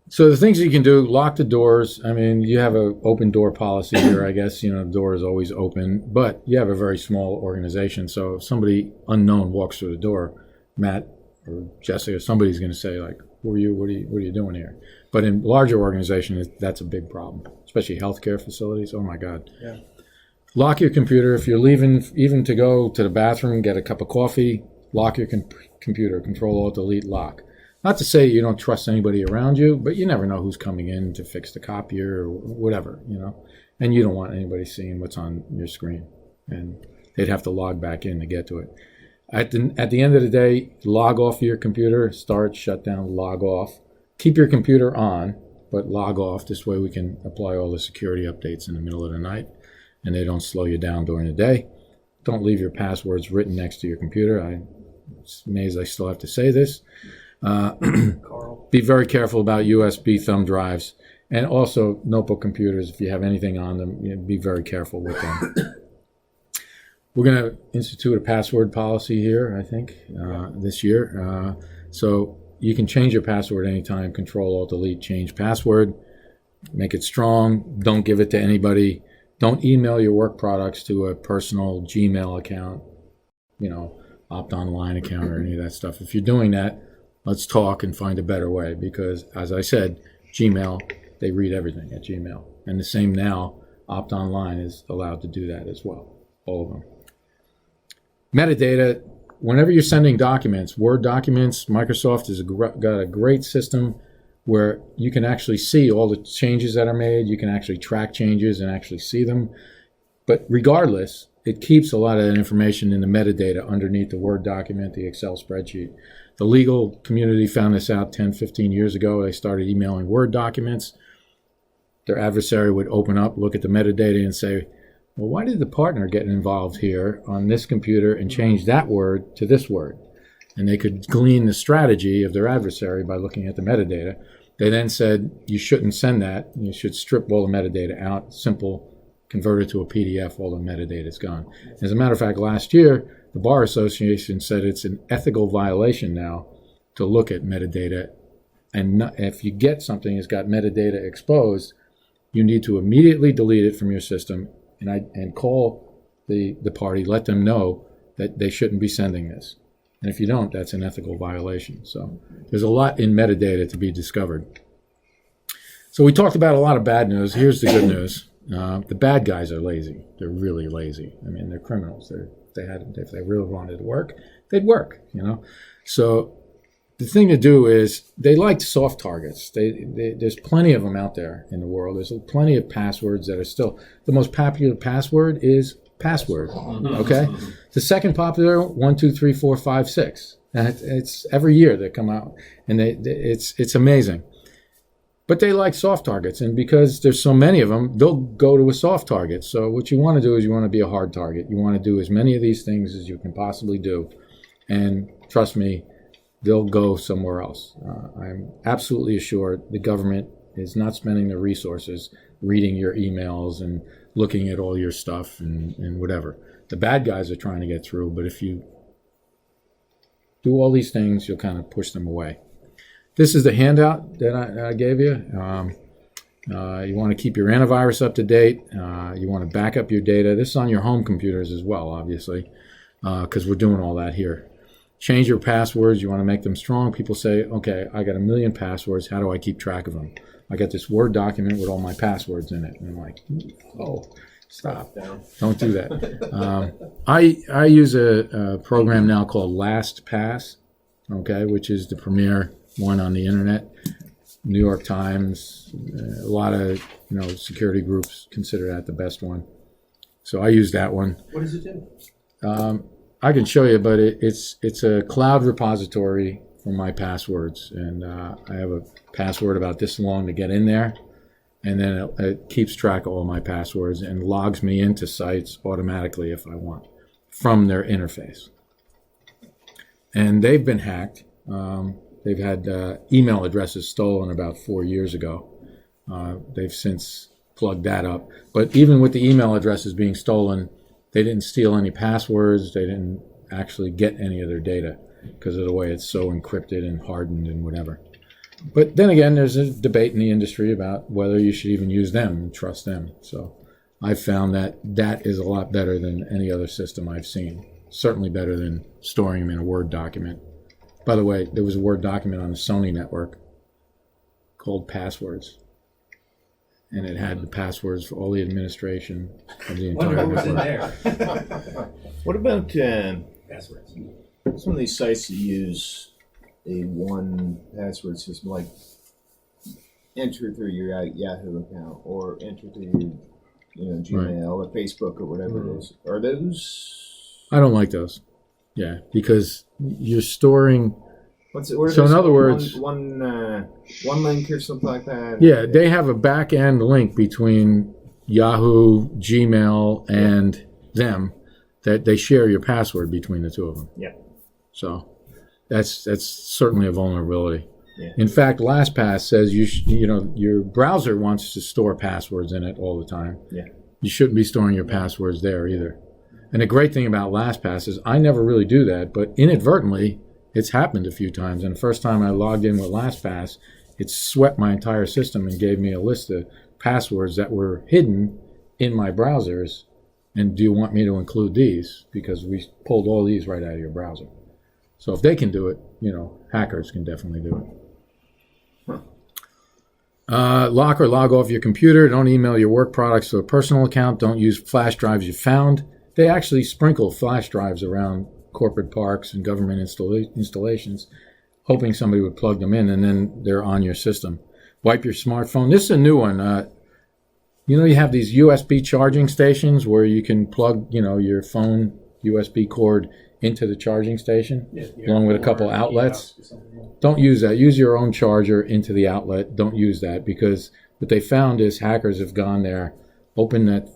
So the things you can do: lock the doors. I mean, you have a open door policy here. I guess the door is always open, but you have a very small organization. So if somebody unknown walks through the door, Matt or Jessica, somebody's going to say like, "Who are you? What are you doing here?" But in larger organizations, that's a big problem, especially healthcare facilities. Oh my God. Yeah. Lock your computer. If you're leaving, even to go to the bathroom, get a cup of coffee, lock your computer. Control-Alt-Delete, lock. Not to say you don't trust anybody around you, but you never know who's coming in to fix the copier or whatever, And you don't want anybody seeing what's on your screen. And they'd have to log back in to get to it. At the end of the day, log off your computer, start, shut down, log off. Keep your computer on, but log off. This way we can apply all the security updates in the middle of the night, and they don't slow you down during the day. Don't leave your passwords written next to your computer. I'm amazed I still have to say this. Carl. Be very careful about USB thumb drives, and also notebook computers. If you have anything on them, be very careful with them. We're going to institute a password policy here, I think, this year. So you can change your password anytime. Control-Alt-Delete, change password. Make it strong. Don't give it to anybody. Don't email your work products to a personal Gmail account, OptOnline account or any of that stuff. If you're doing that, let's talk and find a better way because, as I said, Gmail, they read everything at Gmail. And the same now, OptOnline is allowed to do that as well, all of them. Metadata, whenever you're sending documents, Word documents, Microsoft has got a great system where you can actually see all the changes that are made. You can actually track changes and actually see them. But regardless, it keeps a lot of that information in the metadata underneath the Word document, the Excel spreadsheet. The legal community found this out 10, 15 years ago. They started emailing Word documents. Their adversary would open up, look at the metadata and say, well, why did the partner get involved here on this computer and change that word to this word? And they could glean the strategy of their adversary by looking at the metadata. They then said, you shouldn't send that. You should strip all the metadata out, simple, convert it to a PDF, all the metadata is gone. As a matter of fact, last year, the Bar Association said it's an ethical violation now to look at metadata. And if you get something that's got metadata exposed, you need to immediately delete it from your system and call the party, let them know that they shouldn't be sending this. And if you don't, that's an ethical violation. So there's a lot in metadata to be discovered. So we talked about a lot of bad news. Here's the good news. The bad guys are lazy. They're really lazy. I mean, they're criminals. If they really wanted to work, they'd work, So the thing to do is they like soft targets. There's plenty of them out there in the world. There's plenty of passwords that are still, the most popular password is password. Okay. The second popular 1, 2, 3, 4, 5, 6. And it's every year they come out, and it's amazing. But they like soft targets, and because there's so many of them, they'll go to a soft target. So what you want to do is you want to be a hard target. You want to do as many of these things as you can possibly do, and trust me, they'll go somewhere else. I'm absolutely assured the government is not spending their resources reading your emails and looking at all your stuff and whatever. The bad guys are trying to get through, but if you do all these things, you'll kind of push them away. This is the handout that I gave you. You want to keep your antivirus up to date. You want to back up your data. This is on your home computers as well, obviously, because we're doing all that here. Change your passwords. You want to make them strong. People say, okay, I got 1 million passwords. How do I keep track of them? I got this Word document with all my passwords in it. And I'm like, oh, stop. Don't do that. I use a program now called LastPass, okay, which is the premier one on the internet. New York Times, a lot of security groups consider that the best one. So I use that one. What does it do? I can show you, but it's a cloud repository for my passwords, and I have a password about this long to get in there, and then it keeps track of all my passwords and logs me into sites automatically if I want from their interface. And they've been hacked. They've had email addresses stolen about 4 years ago. They've since plugged that up. But even with the email addresses being stolen, they didn't steal any passwords. They didn't actually get any of their data because of the way it's so encrypted and hardened and whatever. But then again, there's a debate in the industry about whether you should even use them and trust them. So I've found that is a lot better than any other system I've seen. Certainly better than storing them in a Word document. By the way, there was a Word document on the Sony network called Passwords. and it had the passwords for all the administration of the Wonder entire what was in network. there. What about Passwords. some of these sites that use a one password system, like enter through your Yahoo account or enter through your Gmail or Facebook or whatever it is? Are those? I don't like those. Yeah, because you're storing. What are So in those other called? words- one link or something like that. Yeah, they have a back end link between Yahoo, Gmail, and them that they share your password between the two of them. Yeah. So that's certainly a vulnerability. Yeah. In fact, LastPass says your browser wants to store passwords in it all the time. Yeah. You shouldn't be storing your passwords there either. And the great thing about LastPass is I never really do that, but inadvertently it's happened a few times. And the first time I logged in with LastPass, it swept my entire system and gave me a list of passwords that were hidden in my browsers. And do you want me to include these? Because we pulled all these right out of your browser. So if they can do it, hackers can definitely do it. Lock or log off your computer. Don't email your work products to a personal account. Don't use flash drives you found. They actually sprinkle flash drives around corporate parks and government installations, hoping somebody would plug them in, and then they're on your system. Wipe your smartphone. This is a new one. You have these USB charging stations where you can plug, your phone USB cord into the charging station, along with a couple outlets. Don't use that. Use your own charger into the outlet. Don't use that, because what they found is hackers have gone there, opened that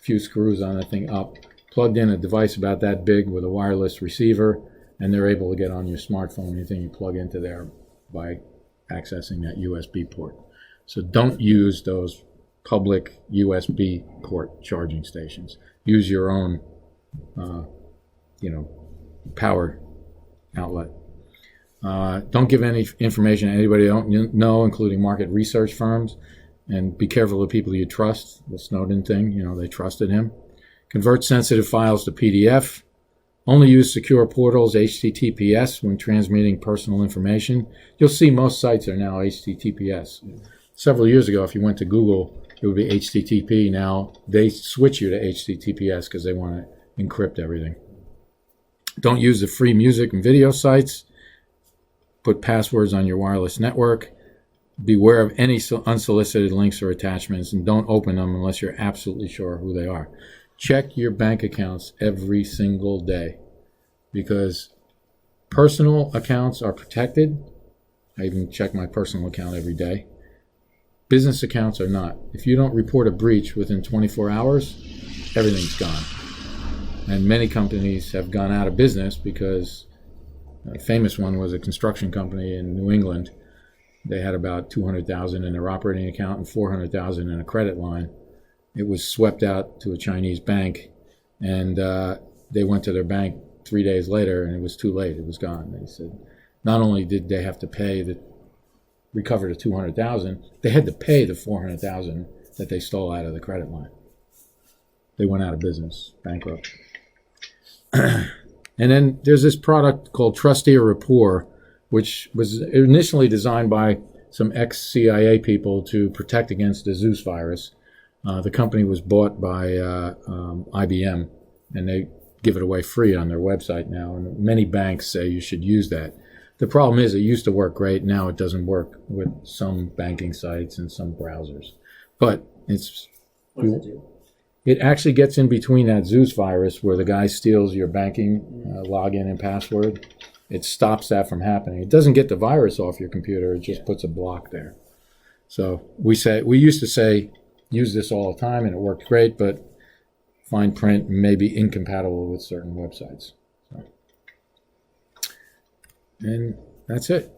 few screws on that thing up, plugged in a device about that big with a wireless receiver, and they're able to get on your smartphone anything you plug into there by accessing that USB port. So don't use those public USB port charging stations. Use your own, power outlet. Don't give any information to anybody you don't know, including market research firms, and be careful of people you trust. The Snowden thing, they trusted him. Convert sensitive files to PDF. Only use secure portals, HTTPS, when transmitting personal information. You'll see most sites are now HTTPS. Several years ago, if you went to Google, it would be HTTP. Now they switch you to HTTPS because they want to encrypt everything. Don't use the free music and video sites. Put passwords on your wireless network. Beware of any unsolicited links or attachments, and don't open them unless you're absolutely sure who they are. Check your bank accounts every single day, because personal accounts are protected. I even check my personal account every day. Business accounts are not. If you don't report a breach within 24 hours, everything's gone. And many companies have gone out of business because a famous one was a construction company in New England. They had about $200,000 in their operating account and $400,000 in a credit line. It was swept out to a Chinese bank, and they went to their bank 3 days later, and it was too late. It was gone. They said not only did they have to recover the $200,000, they had to pay the $400,000 that they stole out of the credit line. They went out of business, bankrupt. And then there's this product called Trustee or Rapport, which was initially designed by some ex-CIA people to protect against the Zeus virus. The company was bought by IBM, and they give it away free on their website now. And many banks say you should use that. The problem is it used to work great. Now it doesn't work with some banking sites and some browsers. But What does it do? it actually gets in between that Zeus virus where the guy steals your banking login and password. It stops that from happening. It doesn't get the virus off your computer. It just puts a block there. So we used to say, use this all the time, and it worked great, but fine print may be incompatible with certain websites. So. And that's it.